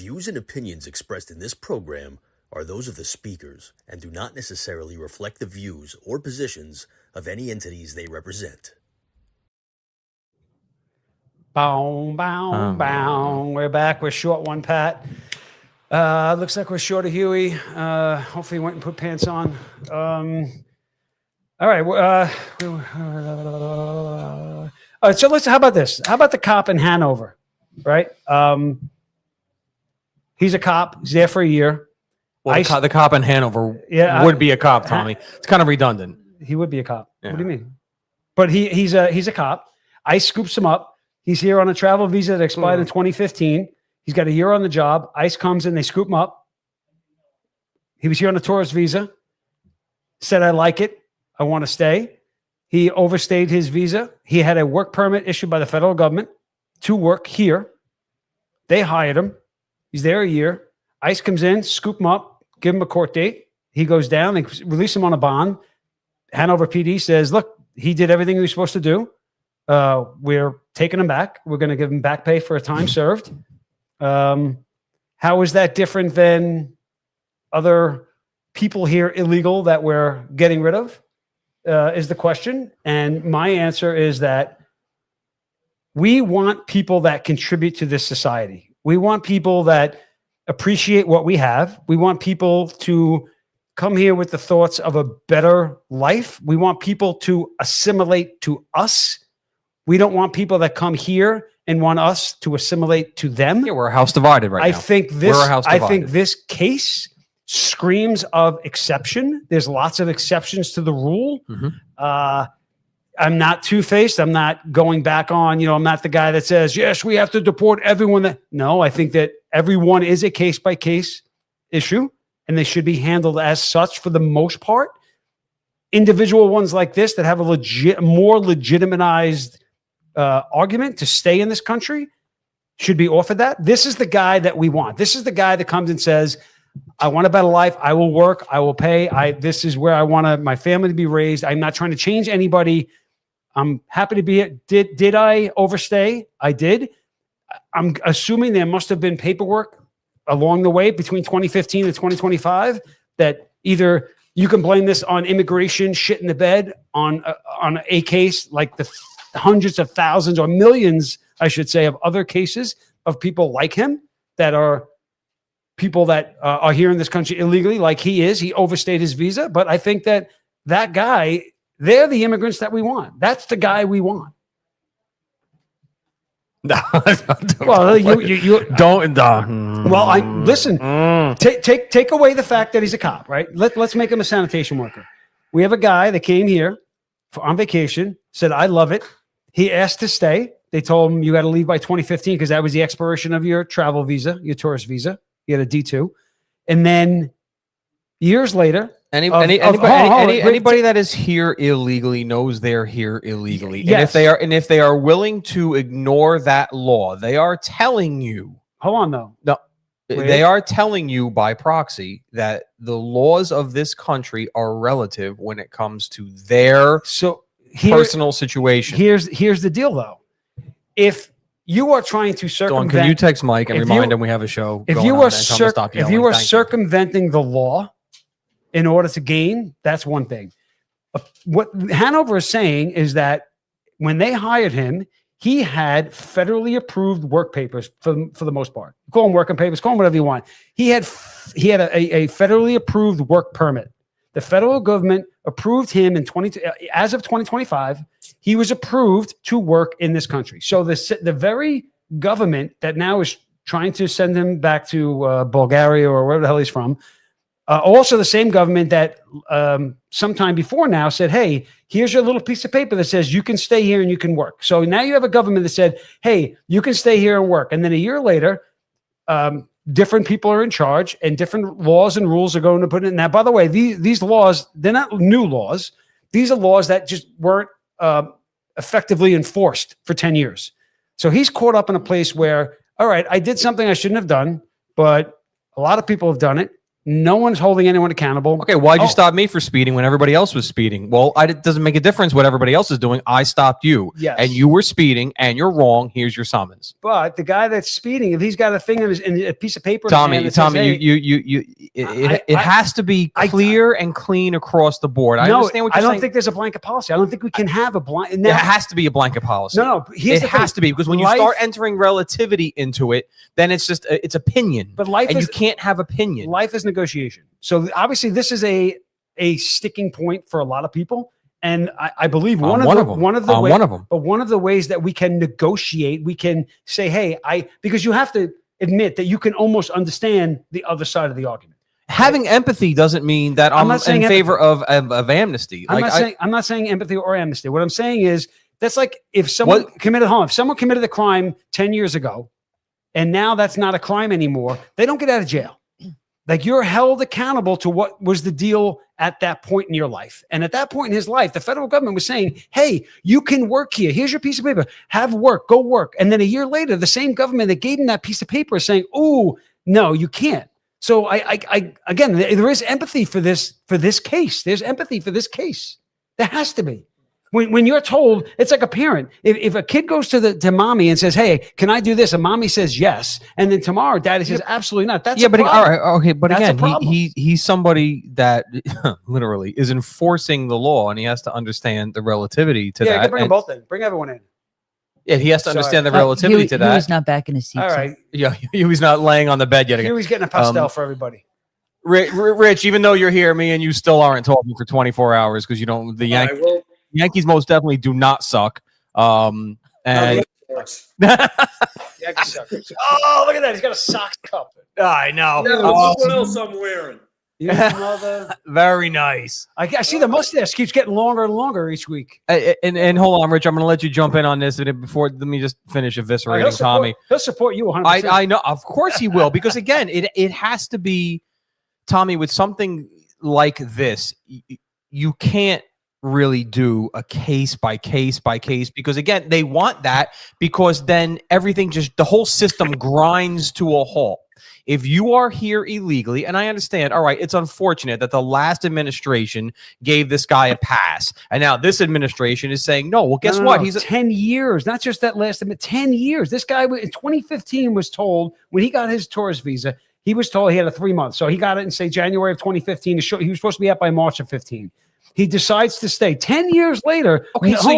views and opinions expressed in this program are those of the speakers and do not necessarily reflect the views or positions of any entities they represent. Bow, bow, bow. We're back. We're short one, Pat. Looks like we're short of Huey. Hopefully he went and put pants on. All right. All right. So how about this? How about the cop in Hanover, right? He's a cop. He's there for a year. Well, the cop in Hanover would be a cop, Tommy. It's kind of redundant. He would be a cop. Yeah. What do you mean? But he's a cop. ICE scoops him up. He's here on a travel visa that expired in 2015. He's got a year on the job. ICE comes in, they scoop him up. He was here on a tourist visa. Said, I like it. I want to stay. He overstayed his visa. He had a work permit issued by the federal government to work here. They hired him. He's there a year. ICE comes in, scoop him up, give him a court date. He goes down. They release him on a bond. Hanover PD says, look, he did everything he was supposed to do. We're taking him back. We're going to give him back pay for a time served. How is that different than other people here illegal that we're getting rid of? Is the question. And my answer is that we want people that contribute to this society. We want people that appreciate what we have. We want people to come here with the thoughts of a better life. We want people to assimilate to us. We don't want people that come here and want us to assimilate to them. Yeah, we're a house divided right now. I think this case screams of exception. There's lots of exceptions to the rule. Mm-hmm. I'm not two-faced. I'm not going back on, I'm not the guy that says, yes, we have to deport everyone. No, I think that everyone is a case-by-case issue, and they should be handled as such for the most part. Individual ones like this that have a more legitimized argument to stay in this country should be offered that. This is the guy that we want. This is the guy that comes and says, I want a better life. I will work. I will pay. This is where I want my family to be raised. I'm not trying to change anybody. I'm happy to be here. Did I overstay? I did. I'm assuming there must have been paperwork along the way between 2015 and 2025 that either you can blame this on immigration, shit in the bed, on a case like the hundreds of thousands or millions, I should say, of other cases of people like him that are people that are here in this country illegally, like he is. He overstayed his visa. But I think that guy, they're the immigrants that we want. That's the guy we want. No, well, you don't. Well, listen. Take away the fact that he's a cop, right? Let's make him a sanitation worker. We have a guy that came here on vacation, said, I love it. He asked to stay. They told him, you got to leave by 2015 because that was the expiration of your travel visa, your tourist visa. You had a D2. And then years later, anybody that is here illegally knows they're here illegally. Yes. And if they are willing to ignore that law, they are telling you. Hold on, though. No. They are telling you by proxy that the laws of this country are relative when it comes to their personal situation. Here's the deal, though. If you are trying to circumvent, Dawn, can you text Mike and remind him we have a show? If you are circumventing the law in order to gain, that's one thing. What Hanover is saying is that when they hired him, he had federally approved work papers for the most part. Call them working papers, call them whatever you want. He had a federally approved work permit. The federal government approved him as of 2025. He was approved to work in this country. So the very government that now is trying to send him back to Bulgaria or wherever the hell he's from, also the same government that sometime before now said, hey, here's your little piece of paper that says you can stay here and you can work. So now you have a government that said, hey, you can stay here and work. And then a year later, different people are in charge and different laws and rules are going to put in. Now, by the way, these laws, they're not new laws. These are laws that just weren't effectively enforced for 10 years. So he's caught up in a place where, all right, I did something I shouldn't have done, but a lot of people have done it. No one's holding anyone accountable. Okay, why'd you Oh. stop me for speeding when everybody else was speeding? Well, it doesn't make a difference what everybody else is doing. I stopped you, Yes. and you were speeding, and you're wrong. Here's your summons. But the guy that's speeding, if he's got a thing in a piece of paper, in his Tommy, hand that says, hey, it has to be clear and clean across the board. I no, understand what I you're don't saying. think there's a blanket policy. I don't think we can have a blanket. It has to be a blanket policy. No. Here's It the has thing. to be, because when you Life- start entering relativity into it, then it's just it's opinion. But life and is you can't have opinion. life is negotiation. So obviously, this is a sticking point for a lot of people, and I believe one of them. One of the ways that we can negotiate, we can say, hey, because you have to admit that you can almost understand the other side of the argument. Having empathy doesn't mean that I'm not saying in favor of amnesty. I'm not saying empathy or amnesty. What I'm saying is that's like if someone committed harm, if someone committed a crime 10 years ago, and now that's not a crime anymore, they don't get out of jail. Like, you're held accountable to what was the deal at that point in your life. And at that point in his life, the federal government was saying, hey, you can work here. Here's your piece of paper. Have work. Go work. And then a year later, the same government that gave him that piece of paper is saying, oh, no, you can't. So again, there is empathy for this case. There's empathy for this case. There has to be. When you're told, it's like a parent. If a kid goes to mommy and says, hey, can I do this? And mommy says yes. And then tomorrow daddy says, absolutely not. That's but problem. all right, okay, but That's a again, problem. he's somebody that literally is enforcing the law, and he has to understand the relativity to Yeah, you that. can bring them and- both in. Bring everyone in. Yeah, he has to Sorry. understand the relativity to He that. was not back in his seat. All so- right. Yeah, he was not laying on the bed yet again. Here he's getting a pastel for everybody. Rich, even though you're here, me and you still aren't talking for 24 hours because you don't. The Yankees most definitely do not suck. And Yankee suckers. Oh, look at that. He's got a socks cup. I know. What else I'm wearing? Very nice. I see the mustache keeps getting longer and longer each week. And hold on, Rich. I'm going to let you jump in on this. And before, let me just finish eviscerating Tommy. He'll support you 100%. I know, of course he will, because again, it has to be, Tommy, with something like this. You can't really do a case by case by case, because again, they want that, because then everything the whole system grinds to a halt. If you are here illegally, and I understand, all right, it's unfortunate that the last administration gave this guy a pass, and now this administration is saying, no, well, guess what? No. He's 10 years, not just that last, 10 years. This guy in 2015 was told, when he got his tourist visa, he was told he had a 3 month. So he got it in, say, January of 2015. He was supposed to be out by March of 15. He decides to stay. 10 years later. Okay, so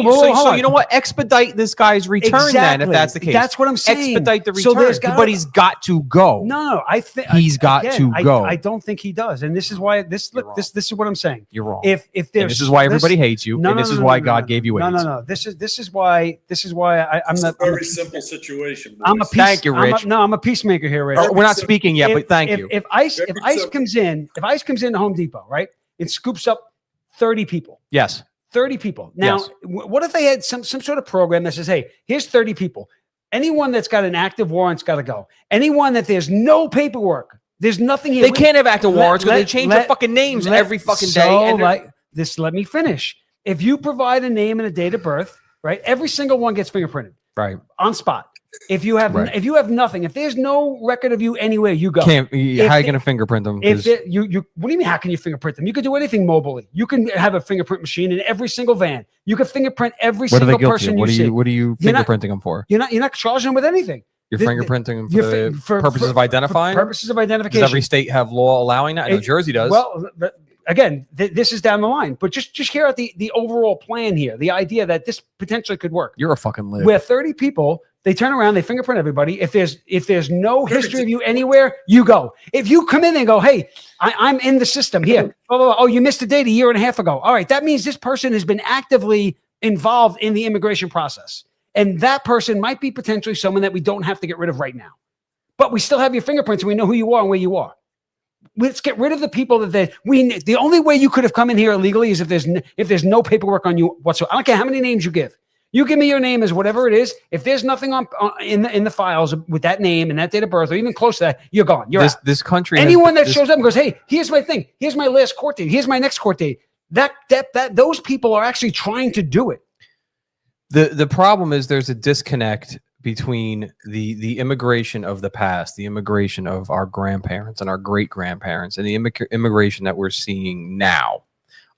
you know what? Expedite this guy's return then, if that's the case. That's what I'm saying. Expedite the So return, there's but he's got to go. No, I think He's got to go. I don't think he does, and this is why this is what I'm saying. You're wrong. If And there's this is why everybody hates you, and this is why God gave you AIDS. No. This is why I'm It's not. a very simple situation. I'm a boys. Thank you, Rich. I'm a peacemaker here, Rich. We're not speaking yet, but thank if, you. If ICE simple. comes in to Home Depot, right, it scoops up 30 people. Yes. 30 people. Now, Yes. what if they had some sort of program that says, hey, here's 30 people. Anyone that's got an active warrant's got to go. Anyone that there's no paperwork, there's nothing here. They can't have active warrants because they let- change let- their fucking names let- every fucking so, day. And let me finish. If you provide a name and a date of birth, right, every single one gets fingerprinted right. on spot. If you have Right. nothing, if there's no record of you anywhere, you go. Can't, how are you they- going to fingerprint them? If 'Cause you what do you mean? How can you fingerprint them? You could do anything mobily. You can have a fingerprint machine in every single van. You can fingerprint every what are they single guilty of? person What are you see. you? What are you You're not- fingerprinting them for? You're not charging them with anything. You're the- fingerprinting them for You're the for purposes of identifying. Purposes of Does identification. every state have law allowing that? New Jersey does. Well, again, this is down the line, but just hear out the overall plan here. The idea that this potentially could work. You're a fucking lib. Where 30 people, they turn around, they fingerprint everybody. If there's no history of you anywhere, you go. If you come in and go, hey, I'm in the system here. Blah, blah, blah. Oh, you missed a date a year and a half ago. All right, that means this person has been actively involved in the immigration process. And that person might be potentially someone that we don't have to get rid of right now. But we still have your fingerprints and we know who you are and where you are. Let's get rid of the people the only way you could have come in here illegally is if there's no paperwork on you whatsoever. I don't care how many names you give. You give me your name as whatever it is. If there's nothing in the files with that name and that date of birth or even close to that, you're gone. You're out. This country. Anyone that shows up and goes, hey, here's my thing. Here's my last court date. Here's my next court date. That those people are actually trying to do it. The problem is there's a disconnect between the immigration of the past, the immigration of our grandparents and our great grandparents, and the immigration that we're seeing now.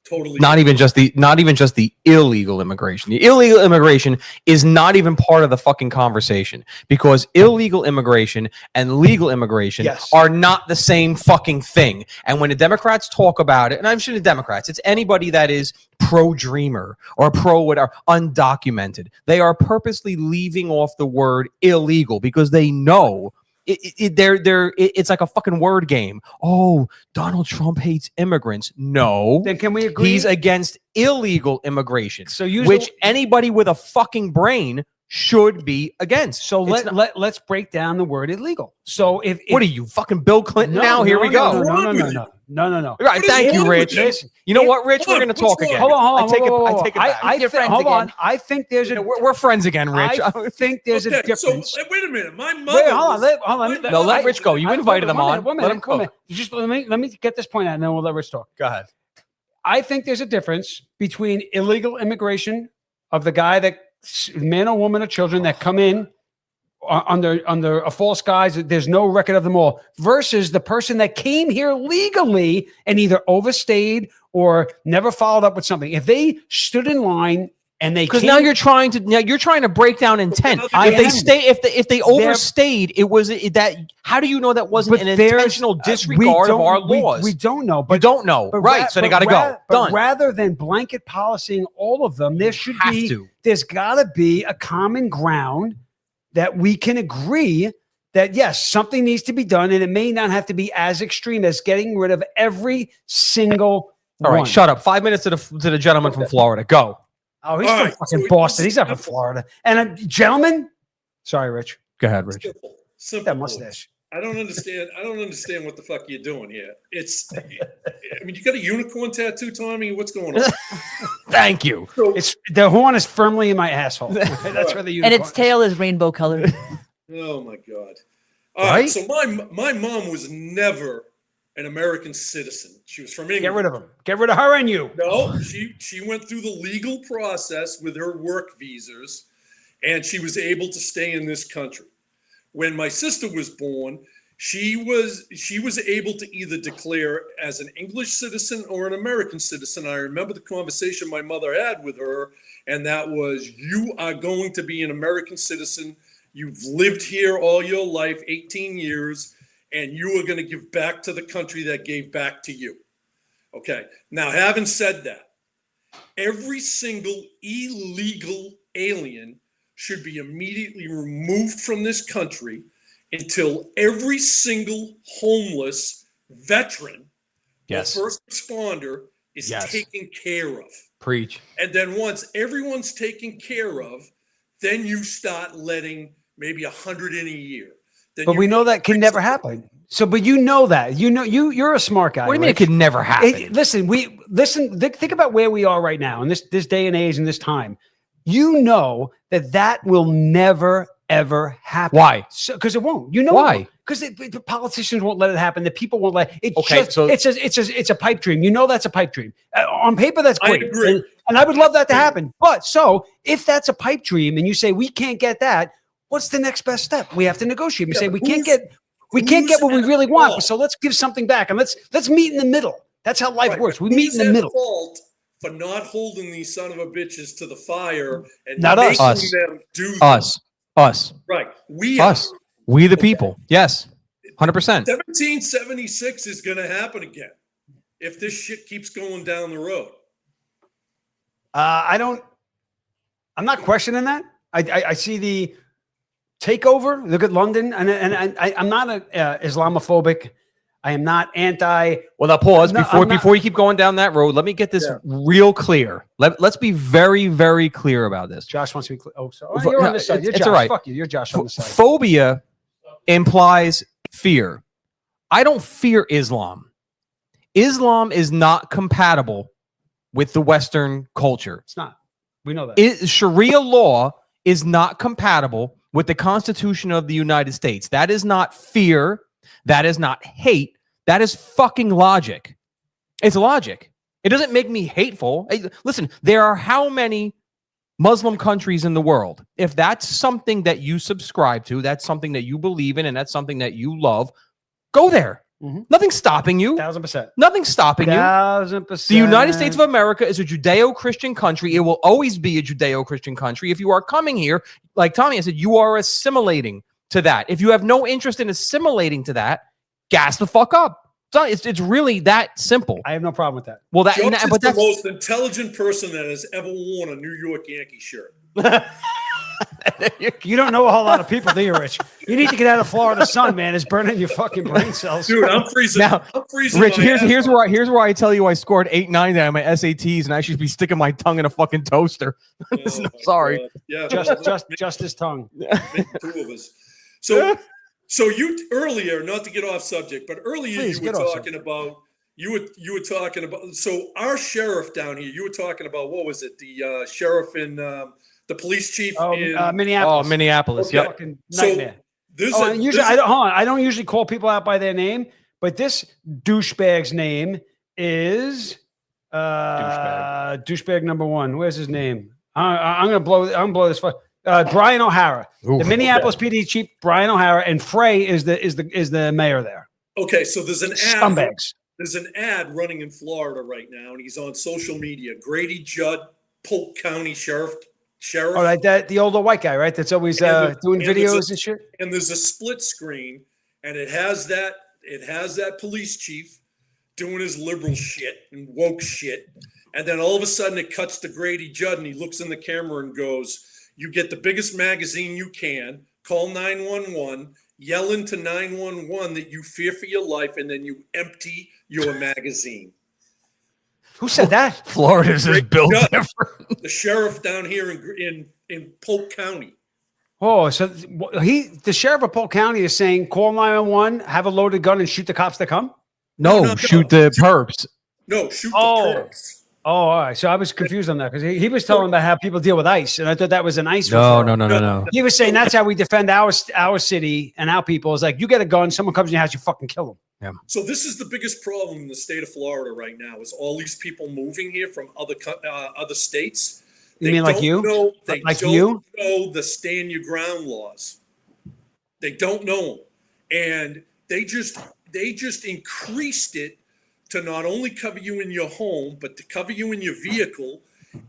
Totally. Not even just the illegal immigration. The illegal immigration is not even part of the fucking conversation, because illegal immigration and legal immigration Yes. are not the same fucking thing. And when the Democrats talk about it, and I'm sure the Democrats, it's anybody that is pro-dreamer or pro-whatever, undocumented, they are purposely leaving off the word illegal because they know it's like a fucking word game. Oh, Donald Trump hates immigrants. No. Then can we agree? He's against illegal immigration, So use which the- anybody with a fucking brain should be against. So It's not- let's break down the word illegal. So if what are you, fucking Bill Clinton No, now? Here no, we no, go. No. Right, What is thank you, wrong Rich. with this? You know what, Rich? We're going to What's talk wrong? again. Hold on. I take it. whoa, I whoa, take it whoa. back. I You're think- friends hold again. on. I think there's You a. know, we're friends again, Rich. I think there's a Okay, so difference. wait a minute. My mother. Wait, hold on. was- Hold on. Wait, No, let Rich go. You invited him on. One Let him minute. cook. Just let me get this point out, and then we'll let Rich talk. Go ahead. I think there's a difference between illegal immigration of the guy that man or woman or children that come in under a false guise. There's no record of them all, versus the person that came here legally and either overstayed or never followed up with something. If they stood in line and they Because came, now you're trying to break down intent. I If they am. if they overstayed, it was that. How do you know that wasn't an there's- intentional we disregard of don't- our we- laws? We don't know, You but don't know, But right? ra- So they but got to ra- go. but Done. Rather than blanket policing all of them, there should Have be. to. There's got to be a common ground that we can agree that yes, something needs to be done, and it may not have to be as extreme as getting rid of every single. All right, one. shut up. 5 minutes to the gentleman from Florida. Go. Oh, he's All from right, fucking so Boston. this He's is up in Florida. And gentlemen, sorry, Rich, Go ahead, Rich. Simple. that mustache. I don't understand what the fuck you're doing here. I mean, you got a unicorn tattoo, Tommy? What's going on? Thank you. So, It's the horn is firmly in my asshole. That's where the unicorn And its is. tail is rainbow colored. oh my God. All right. Right? So my mom was never an American citizen. She was from England. Get rid of him. Get rid of her and you. No, she went through the legal process with her work visas, and she was able to stay in this country. When my sister was born, she was able to either declare as an English citizen or an American citizen. I remember the conversation my mother had with her, and that was, you are going to be an American citizen. You've lived here all your life, 18 years, and you are going to give back to the country that gave back to you. Okay. Now, having said that, every single illegal alien should be immediately removed from this country until every single homeless veteran Yes. or first responder is Yes. taken care of. Preach. And then once everyone's taken care of, then you start letting maybe 100 in a year. Then But you- we know that can never happen. So, but you know that. You're a smart guy. What do you mean it Rich. could never happen? Think about where we are right now in this day and age and this time. You know that will never ever happen. Why? Because it won't. You know Why? Because the politicians won't let it happen. The people won't let it. Okay, Just, so- it's a pipe dream. You know that's a pipe dream. On paper, that's I great. agree. And I would love that to happen. But so if that's a pipe dream and you say we can't get that, what's the next best step? We have to negotiate. We Yeah, say but we can't who's- get what we who's really at want. fault? So let's give something back and let's meet in the middle. That's how life Right, works. but We meet who's in the at middle. fault for not holding these son of a bitches to the fire and Not us. making Us. them do Us. right. We Us. We the people. Yes. 100%. 1776 is going to happen again if this shit keeps going down the road. I'm not questioning that. I see the takeover. Look at London, and I'm not Islamophobic. I am not anti. Well, now pause No, before I'm not- before you keep going down that road. Let me get this real clear. Let's be very, very clear about this. Josh wants to be clear. Oh, so Fo- you're no, on this side. it's- You're it's Josh. all right. Fuck you. You're Josh on the side. Phobia implies fear. I don't fear Islam. Islam is not compatible with the Western culture. It's not. We know that. Sharia law is not compatible with the Constitution of the United States. That is not fear. That is not hate. That is fucking logic. It's logic. It doesn't make me hateful. Listen, there are how many Muslim countries in the world. If that's something that you subscribe to, that's something that you believe in, and that's something that you love, go there. Nothing's stopping you. 1,000%. Nothing's stopping you. 1,000%. The United States of America is a Judeo-Christian country. It will always be a Judeo-Christian country. If you are coming here, like Tommy said, you are assimilating to that. If you have no interest in assimilating to that, gas the fuck up. It's really that simple. I have no problem with that. Well, Josh is the most intelligent person that has ever worn a New York Yankee shirt. You don't know a whole lot of people, do you, Rich? You need to get out of Florida sun, man. It's burning your fucking brain cells. Dude, I'm freezing. Now, I'm freezing. Rich, my ass here's off. where I tell you I scored 8.9 on my SATs, and I should be sticking my tongue in a fucking toaster. Oh, No, sorry. God. Yeah, Just his tongue. two of us. So you earlier, not to get off subject, but earlier Please, you were get off talking about you were talking about. So our sheriff down here, you were talking about what was it? The sheriff in the police chief in Minneapolis. Oh, Minneapolis. Okay. Yep. Fucking So nightmare. there's Oh, a, and usually, there's a- I don't usually call people out by their name, but this douchebag's name is douchebag number one. Where's his name? I'm gonna blow this. Brian O'Hara, Oof, the Minneapolis PD chief, Brian O'Hara, and Frey is the mayor there. okay. So there's an ad. Scumbags. There's an ad running in Florida right now, and he's on social media. Grady Judd, Polk County Sheriff. All right, the older white guy, right? That's always doing videos and shit. And there's a split screen, and it has that police chief doing his liberal shit and woke shit, and then all of a sudden it cuts to Grady Judd, and he looks in the camera and goes, "You get the biggest magazine you can. Call 911. Yell into 911 that you fear for your life, and then you empty your magazine." Who said that? Florida's is built Judd, different. the sheriff down here in Polk County. Oh, so the sheriff of Polk County is saying call 911, have a loaded gun, and shoot the cops that come. No, shoot the perps. No, shoot Oh. the perps. Oh, all right. So I was confused on that because he was telling about how people deal with ICE, and I thought that was an ICE. No, referral. no. He was saying that's how we defend our city and our people. It's like you get a gun, someone comes in your house, you fucking kill them. So this is the biggest problem in the state of Florida right now is all these people moving here from other states. You mean like don't you? Know, they Like don't you? know the stand your ground laws. They don't know them, and they just increased it to not only cover you in your home, but to cover you in your vehicle.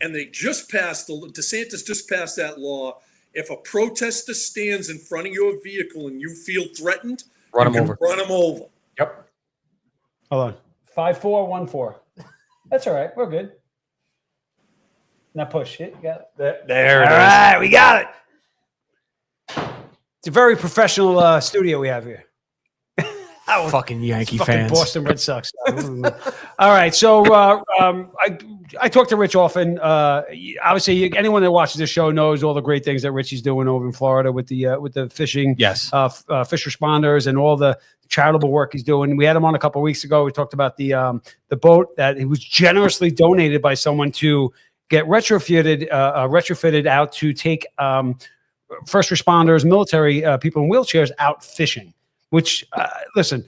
And they just passed DeSantis just passed that law. If a protester stands in front of your vehicle and you feel threatened, Run you him can over. Run them over. Yep. Hold on. 5414. That's all right. We're good. Now push it. You got it. There All right, we got it. It's a very professional studio we have here. Fucking Yankee Fucking fans. Boston Red Sox. All right, so I talk to Rich often. Obviously, anyone that watches this show knows all the great things that Richie's doing over in Florida with the fishing, Yes. fish responders, and all the charitable work he's doing. We had him on a couple of weeks ago. We talked about the boat that it was generously donated by someone to get retrofitted out to take first responders, military people in wheelchairs out fishing. Which, listen,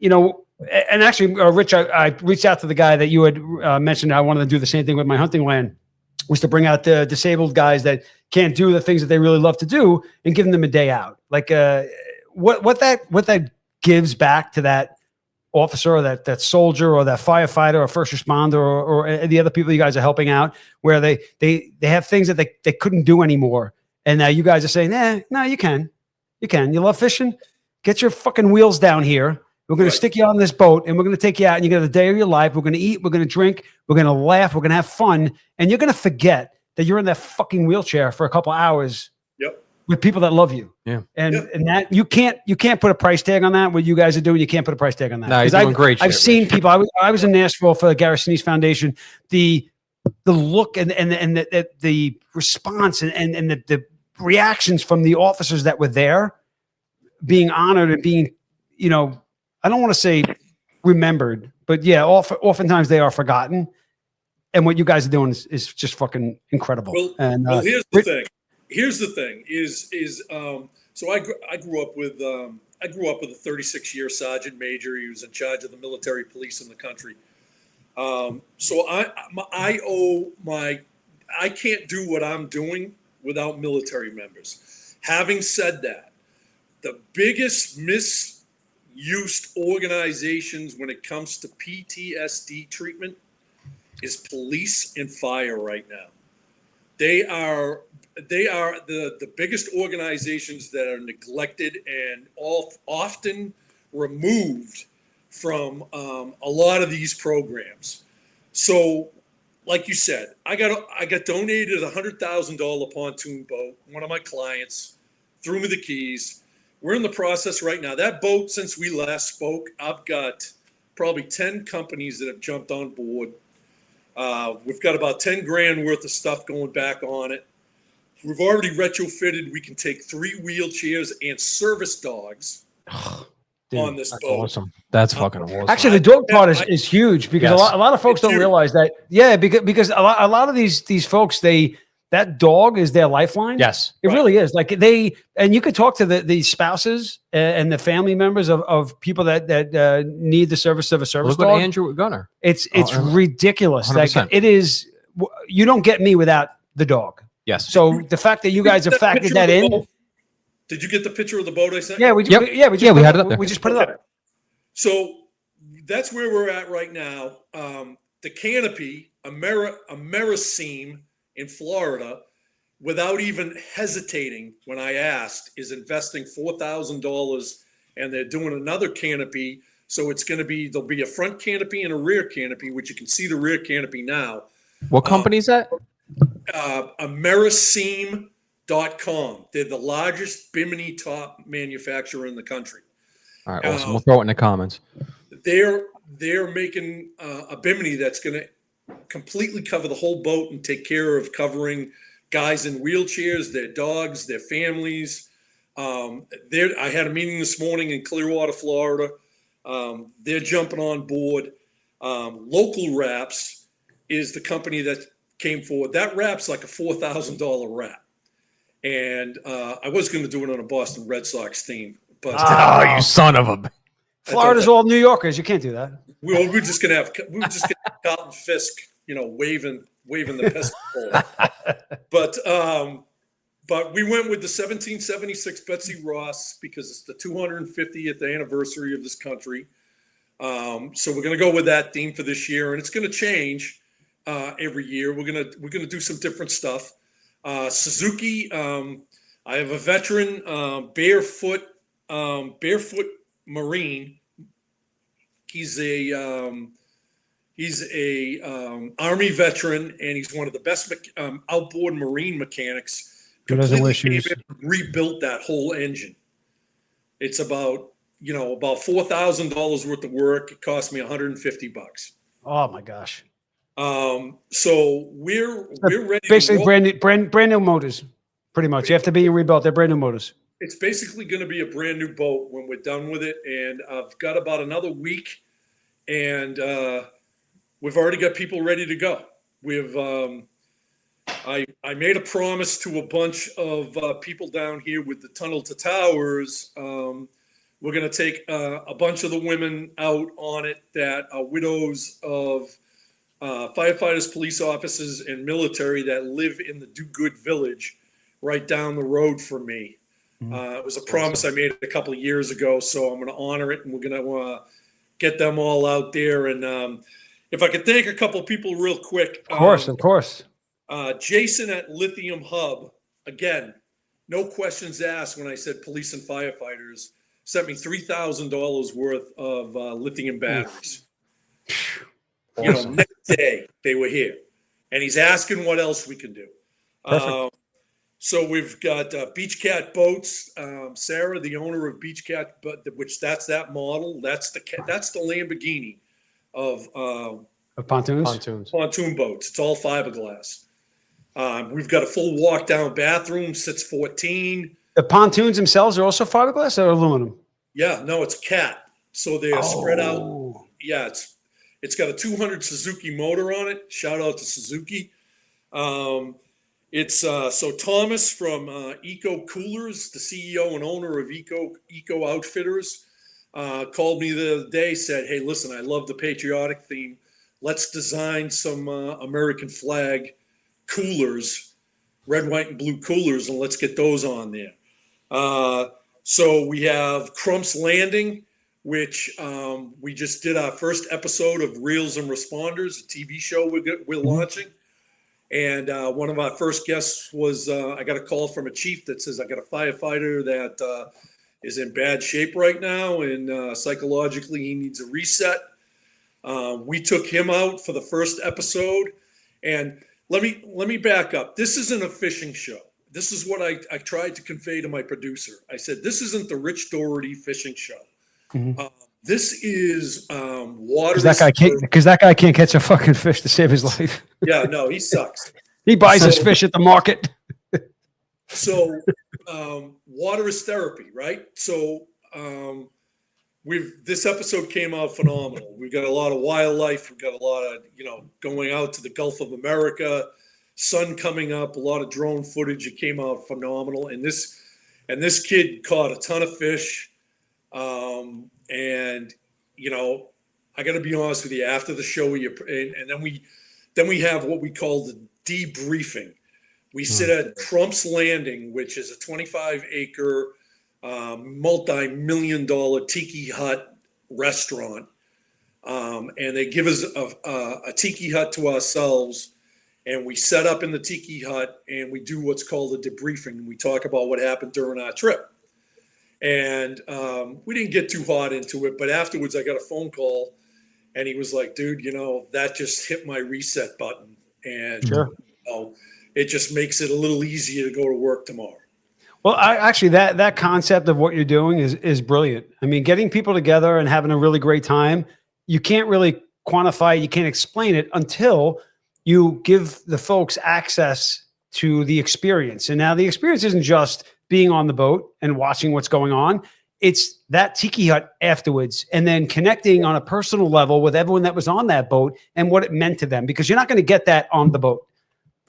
and actually, Rich, I reached out to the guy that you had mentioned. I wanted to do the same thing with my hunting land, was to bring out the disabled guys that can't do the things that they really love to do and giving them a day out. Like what that gives back to that officer or that soldier or that firefighter or first responder or the other people you guys are helping out, where they have things that they couldn't do anymore. And now you guys are saying, no, you can. You love fishing? Get your fucking wheels down here. We're going to stick you on this boat and we're going to take you out and you get a day of your life. We're going to eat. We're going to drink. We're going to laugh. We're going to have fun. And you're going to forget that you're in that fucking wheelchair for a couple hours with people that love you. Yeah. And that you can't put a price tag on that. What you guys are doing, you can't put a price tag on that. No, you're doing great I've shit, seen Rich. people. I was in Nashville for the Garrett Sinise Foundation. The look and the response and the reactions from the officers that were there, being honored and being, I don't want to say remembered, but yeah, oftentimes they are forgotten. And what you guys are doing is just fucking incredible. Well, here's the thing. Here's the thing so I grew up with a 36-year sergeant major. He was in charge of the military police in the country. So I owe my I can't do what I'm doing without military members. Having said that, the biggest misused organizations when it comes to PTSD treatment is police and fire right now. They are the biggest organizations that are neglected and often removed from a lot of these programs. So, like you said, I got donated a $100,000 pontoon boat. One of my clients threw me the keys. We're in the process right now. That boat, since we last spoke, I've got probably 10 companies that have jumped on board. We've got about 10 grand worth of stuff going back on it. We've already retrofitted. We can take 3 wheelchairs and service dogs Dude, on this That's boat. awesome. That's fucking awesome. Actually, the dog part is huge because Yes. a lot of folks It's don't huge. realize that. Yeah, because a lot of these folks, that dog is their lifeline. Yes. It Right. really is. Like and you could talk to the spouses and the family members of people that need the service of a service Look at dog. Andrew Gunner. It's Oh, ridiculous. Like 100%. it is. You don't get me without the dog. Yes. So the fact that you guys have factored Picture that of the in. boat? Did you get the picture of the boat I sent? Yeah, you? we Yep. we Yeah, we had it up there. We just put it up. So that's where we're at right now. The Canopy, Ameriseam in Florida, without even hesitating when I asked, is investing $4,000, and they're doing another canopy. So there'll be a front canopy and a rear canopy, which you can see the rear canopy now. What company is that? Ameriseam.com. They're the largest bimini top manufacturer in the country. All right, awesome. We'll throw it in the comments. They're making a bimini that's going to completely cover the whole boat and take care of covering guys in wheelchairs, their dogs, their families. I had a meeting this morning in Clearwater, Florida. They're jumping on board. Local Wraps is the company that came forward. That wrap's like a $4,000 wrap. And I was going to do it on a Boston Red Sox theme, but Oh, you son of a. Florida's all New Yorkers. You can't do that. we're just going to have Carlton Fisk, waving the pistol ball. But we went with the 1776 Betsy Ross because it's the 250th anniversary of this country. So we're going to go with that theme for this year, and it's going to change every year. We're gonna do some different stuff. Suzuki. I have a veteran barefoot Marine. He's a Army veteran, and he's one of the best outboard Marine mechanics. He doesn't wear Completely shoes. rebuilt that whole engine. It's about $4,000 worth of work. It cost me $150. Oh my gosh! So we're ready. Basically, to roll. brand new motors. Pretty much, you have to be rebuilt. They're brand new motors. It's basically going to be a brand new boat when we're done with it, and I've got about another week, and we've already got people ready to go. I made a promise to a bunch of people down here with the Tunnel to Towers. We're going to take a bunch of the women out on it that are widows of firefighters, police officers, and military that live in the Do Good Village right down the road from me. It was a promise I made a couple of years ago, so I'm going to honor it, and we're going to get them all out there. And if I could thank a couple of people real quick. Of course. Jason at Lithium Hub, again, no questions asked when I said police and firefighters, sent me $3,000 worth of lithium batteries. Next day they were here. And he's asking what else we can do. So we've got Beach Cat Boats. Sarah, the owner of Beach Cat, which that's that model. That's the Lamborghini of Pontoons. pontoon boats. It's all fiberglass. We've got a full walk down bathroom, sits 14. The pontoons themselves are also fiberglass or aluminum. Yeah, no, it's Cat. So they're spread out. Yeah, it's got a 200 Suzuki motor on it. Shout out to Suzuki. So Thomas from Eco Coolers, the CEO and owner of Eco Outfitters, called me the other day, said, "Hey, listen, I love the patriotic theme. Let's design some American flag coolers, red, white, and blue coolers, and let's get those on there. So we have Crump's Landing, which we just did our first episode of Reels and Responders, a TV show we're launching. And one of our first guests was, I got a call from a chief that says, I got a firefighter that is in bad shape right now, and psychologically he needs a reset. We took him out for the first episode. And let me back up. This isn't a fishing show. This is what I tried to convey to my producer. I said, this isn't the Rich Doherty fishing show. This is water. Because that guy can't catch a fucking fish to save his life. Yeah, no, he sucks. He buys his fish at the market. So water is therapy, right? So this episode came out phenomenal. We've got a lot of wildlife. We've got a lot of, going out to the Gulf of America, sun coming up, a lot of drone footage. It came out phenomenal. And this kid caught a ton of fish. And I got to be honest with you, after the show, and then we have what we call the debriefing. We sit at Crump's Landing, which is a 25-acre, multi-million-dollar tiki hut restaurant. And they give us a tiki hut to ourselves, and we set up in the tiki hut, and we do what's called a debriefing. We talk about what happened during our trip. And we didn't get too hot into it, but afterwards I got a phone call, and he was like, dude, that just hit my reset button. And it just makes it a little easier to go to work tomorrow. Well, actually, that concept of what you're doing is brilliant. I mean, getting people together and having a really great time, you can't really quantify it, you can't explain it until you give the folks access to the experience. And now the experience isn't just being on the boat and watching what's going on. It's that tiki hut afterwards, and then connecting on a personal level with everyone that was on that boat and what it meant to them, because you're not going to get that on the boat,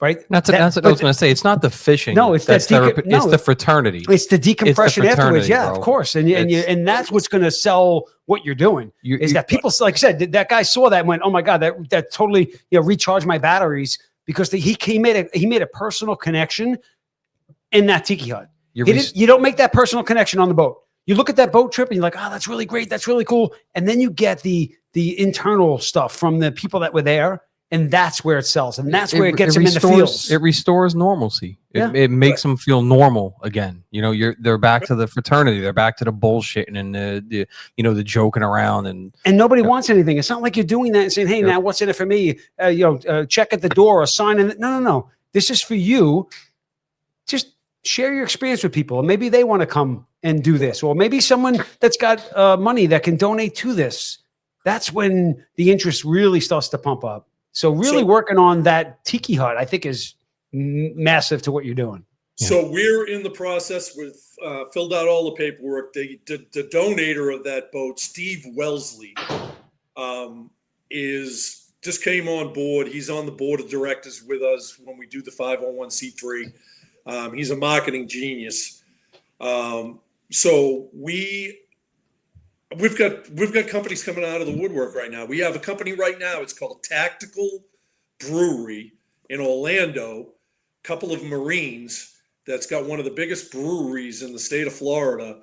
right? That's what I was going to say. It's not the fishing. No, it's it's the fraternity. It's the decompression afterwards. Yeah, bro. of course. And that's what's going to sell what you're doing. That people, like I said, that guy saw that and went, oh my God, that totally recharged my batteries, because he made a personal connection in that tiki hut. You don't make that personal connection on the boat. You look at that boat trip and you're like, oh, that's really great. That's really cool. And then you get the internal stuff from the people that were there, and that's where it sells. And that's where it gets them in the feels. It restores normalcy. It makes them feel normal again. They're back to the fraternity. They're back to the bullshitting and the joking around. And nobody wants anything. It's not like you're doing that and saying, hey, now what's in it for me? Check at the door or sign in. No. This is for you. Just share your experience with people, and maybe they want to come and do this, or maybe someone that's got money that can donate to this. That's when the interest really starts to pump up. So really working on that tiki hut, I think, is massive to what you're doing. So we're in the process with filled out all the paperwork. The donator of that boat, Steve Wellesley, just came on board. He's on the board of directors with us when we do the 501c3. He's a marketing genius. So we've got companies coming out of the woodwork right now. We have a company right now. It's called Tactical Brewery in Orlando. A couple of Marines that's got one of the biggest breweries in the state of Florida.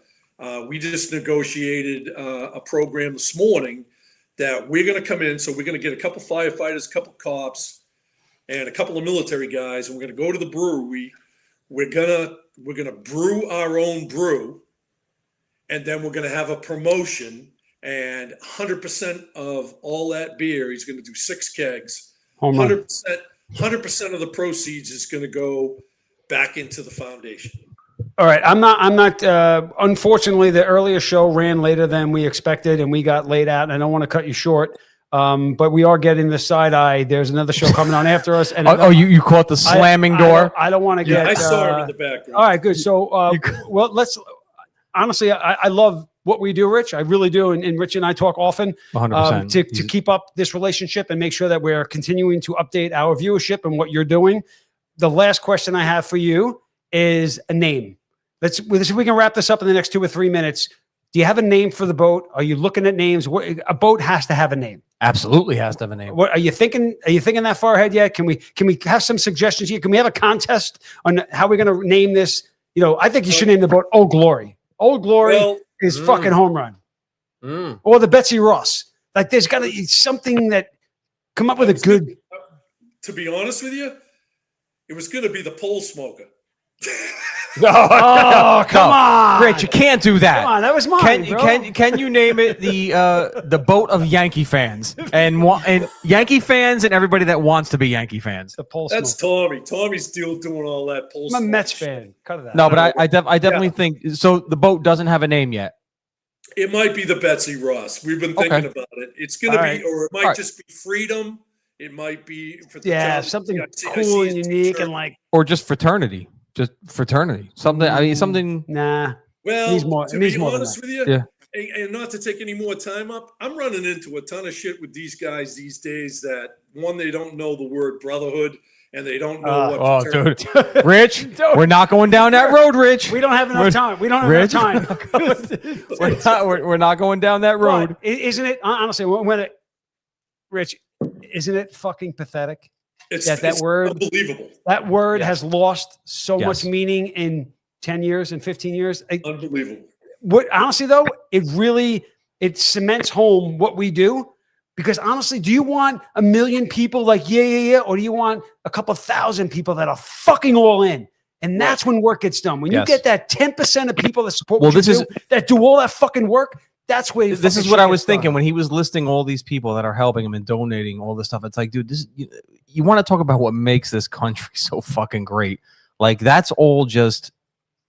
We just negotiated a program this morning that we're going to come in. So we're going to get a couple firefighters, a couple cops, and a couple of military guys, and we're going to go to the brewery. We're gonna brew our own brew, and then we're gonna have a promotion, and 100% of all that beer, he's gonna do 6 kegs. 100% of the proceeds is gonna go back into the foundation. All right, I'm not. Unfortunately, the earlier show ran later than we expected, and we got laid out. And I don't want to cut you short. But we are getting the side eye. There's another show coming on after us. And you caught the slamming door? I don't want to get. I saw him in the background. All right, good. So, well, let's. Honestly, I love what we do, Rich. I really do, and Rich and I talk often 100%. To keep up this relationship and make sure that we're continuing to update our viewership and what you're doing. The last question I have for you is a name. Let's see if we can wrap this up in the next 2 or 3 minutes. Do you have a name for the boat? Are you looking at names? A boat has to have a name. Absolutely has to have a name. What are you thinking? Are you thinking that far ahead yet? Can we have some suggestions here? Can we have a contest on how we're going to name this? You know, I think you should name the boat Old Glory. Old Glory is fucking home run. Or the Betsy Ross. Like there's got to be something that come up with a good. To be honest with you, it was going to be the pole smoker. Oh, come on, Rich, you can't do that. Come on, that was mine. Bro. Can you name it the boat of Yankee fans and Yankee fans and everybody that wants to be Yankee fans? The pole That's smoker. Tommy. Tommy's still doing all that pole. I'm a smoke Mets shit. fan. Cut it out. No, but I definitely think so. The boat doesn't have a name yet. It might be the Betsy Ross. We've been thinking about it. It's going to be, or it might just be Freedom. It might be for the something I see cool and it's unique shirt. and like. Or just fraternity. Just fraternity. Something. I mean, something. Nah. Well, needs more to be than honest that. with you, Yeah. and not to take any more time up, I'm running into a ton of shit with these guys these days that, one, they don't know the word brotherhood, and they don't know what fraternity dude. Rich, we're not going down that road, Rich. We don't have enough time. We don't have Rich? enough time. we're not going down that road. But isn't it, honestly, Rich, isn't it fucking pathetic? It's word, unbelievable. That word has lost so Yes. much meaning in 10 years and 15 years. Unbelievable. What honestly though, it cements home what we do. Because honestly, do you want 1 million people like yeah, or do you want a couple thousand people that are fucking all in? And that's when work gets done. When you get that 10% of people that support that do all that fucking work, that's where this is what I was thinking when he was listing all these people that are helping him and donating all this stuff. It's like, dude, you want to talk about what makes this country so fucking great. Like that's all just,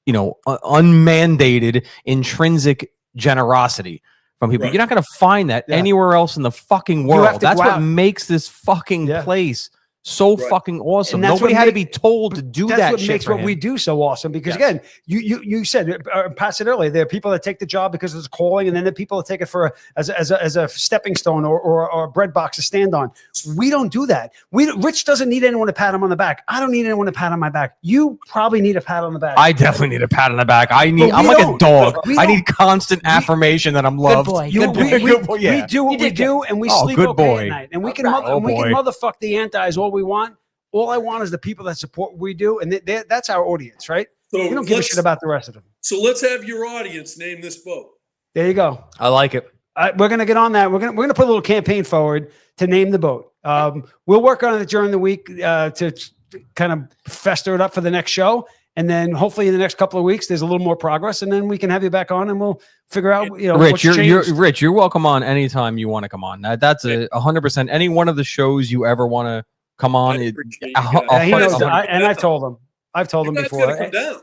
unmandated, intrinsic generosity from people. Right. You're not going to find that anywhere else in the fucking world. That's what makes this fucking place so fucking awesome. Nobody had to be told to do that. That's what shit makes for what him. we do so awesome. Because again, you said, Pat said earlier, there are people that take the job because it's a calling, and then there are people that take it for as a stepping stone or a bread box to stand on. We don't do that. Rich doesn't need anyone to pat him on the back. I don't need anyone to pat on my back. You probably need a pat on the back. I definitely need a pat on the back. I'm like a dog. I need constant affirmation that I'm loved. Good boy. We do what we do, and we sleep good okay boy. at night. And we can boy. motherfuck the antis all we want. All I want is the people that support what we do, and that's our audience, right? So we don't give a shit about the rest of them. So let's have your audience name this boat. There you go. I like it. We're gonna get on that. We're gonna put a little campaign forward to name the boat. We'll work on it during the week to kind of fester it up for the next show, and then hopefully in the next couple of weeks there's a little more progress, and then we can have you back on, and we'll figure out. Rich, Rich, you're welcome on anytime you want to come on. That's 100%. Any one of the shows you ever want to come on. He knows and I've told him. I've told him before. Come down.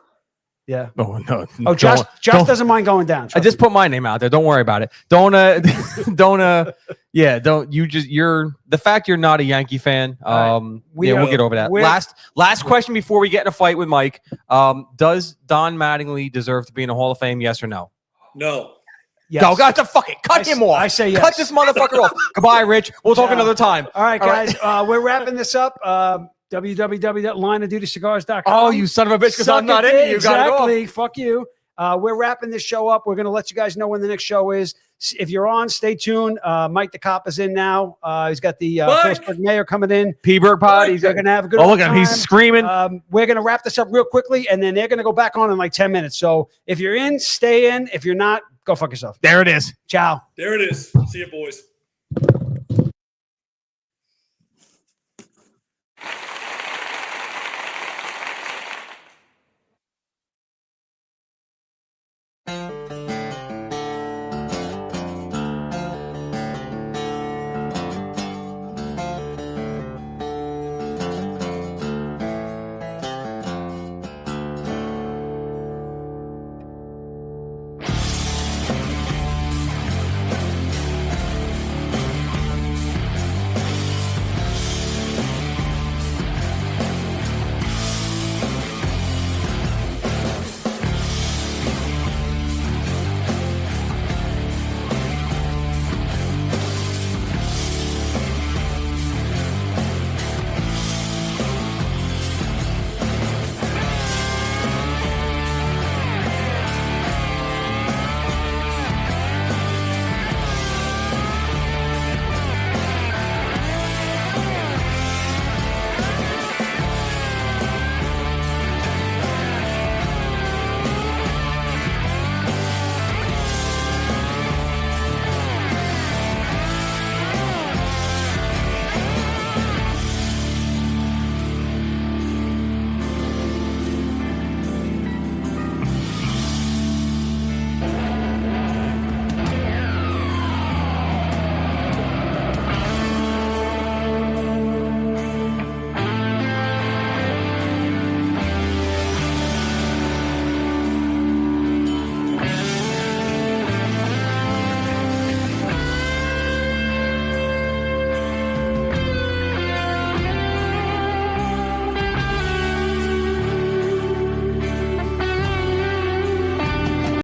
Yeah. Oh no. Oh, Josh doesn't mind going down. I just put my name out there. Don't worry about it. Don't you're the fact you're not a Yankee fan. We'll get over that. Last question before we get in a fight with Mike. Does Don Mattingly deserve to be in the Hall of Fame? Yes or no? No. Yes. Go, got to fucking cut him off. I say yes. Cut this motherfucker off. Goodbye, Rich. We'll talk another time. All right, guys. We're wrapping this up. www.lineofdutycigars.com. Oh, you son of a bitch, because I'm not in it. You got exactly. Fuck you. We're wrapping this show up. We're going to let you guys know when the next show is. If you're on, stay tuned. Mike the Cop is in now. He's got the Phillipsburg Mayor coming in. P-Burg Pod. He's going to have a good look at him. He's time. screaming. We're going to wrap this up real quickly, and then they're going to go back on in like 10 minutes. So if you're in, stay in. If you're not, go fuck yourself. There it is. Ciao. There it is. See you, boys.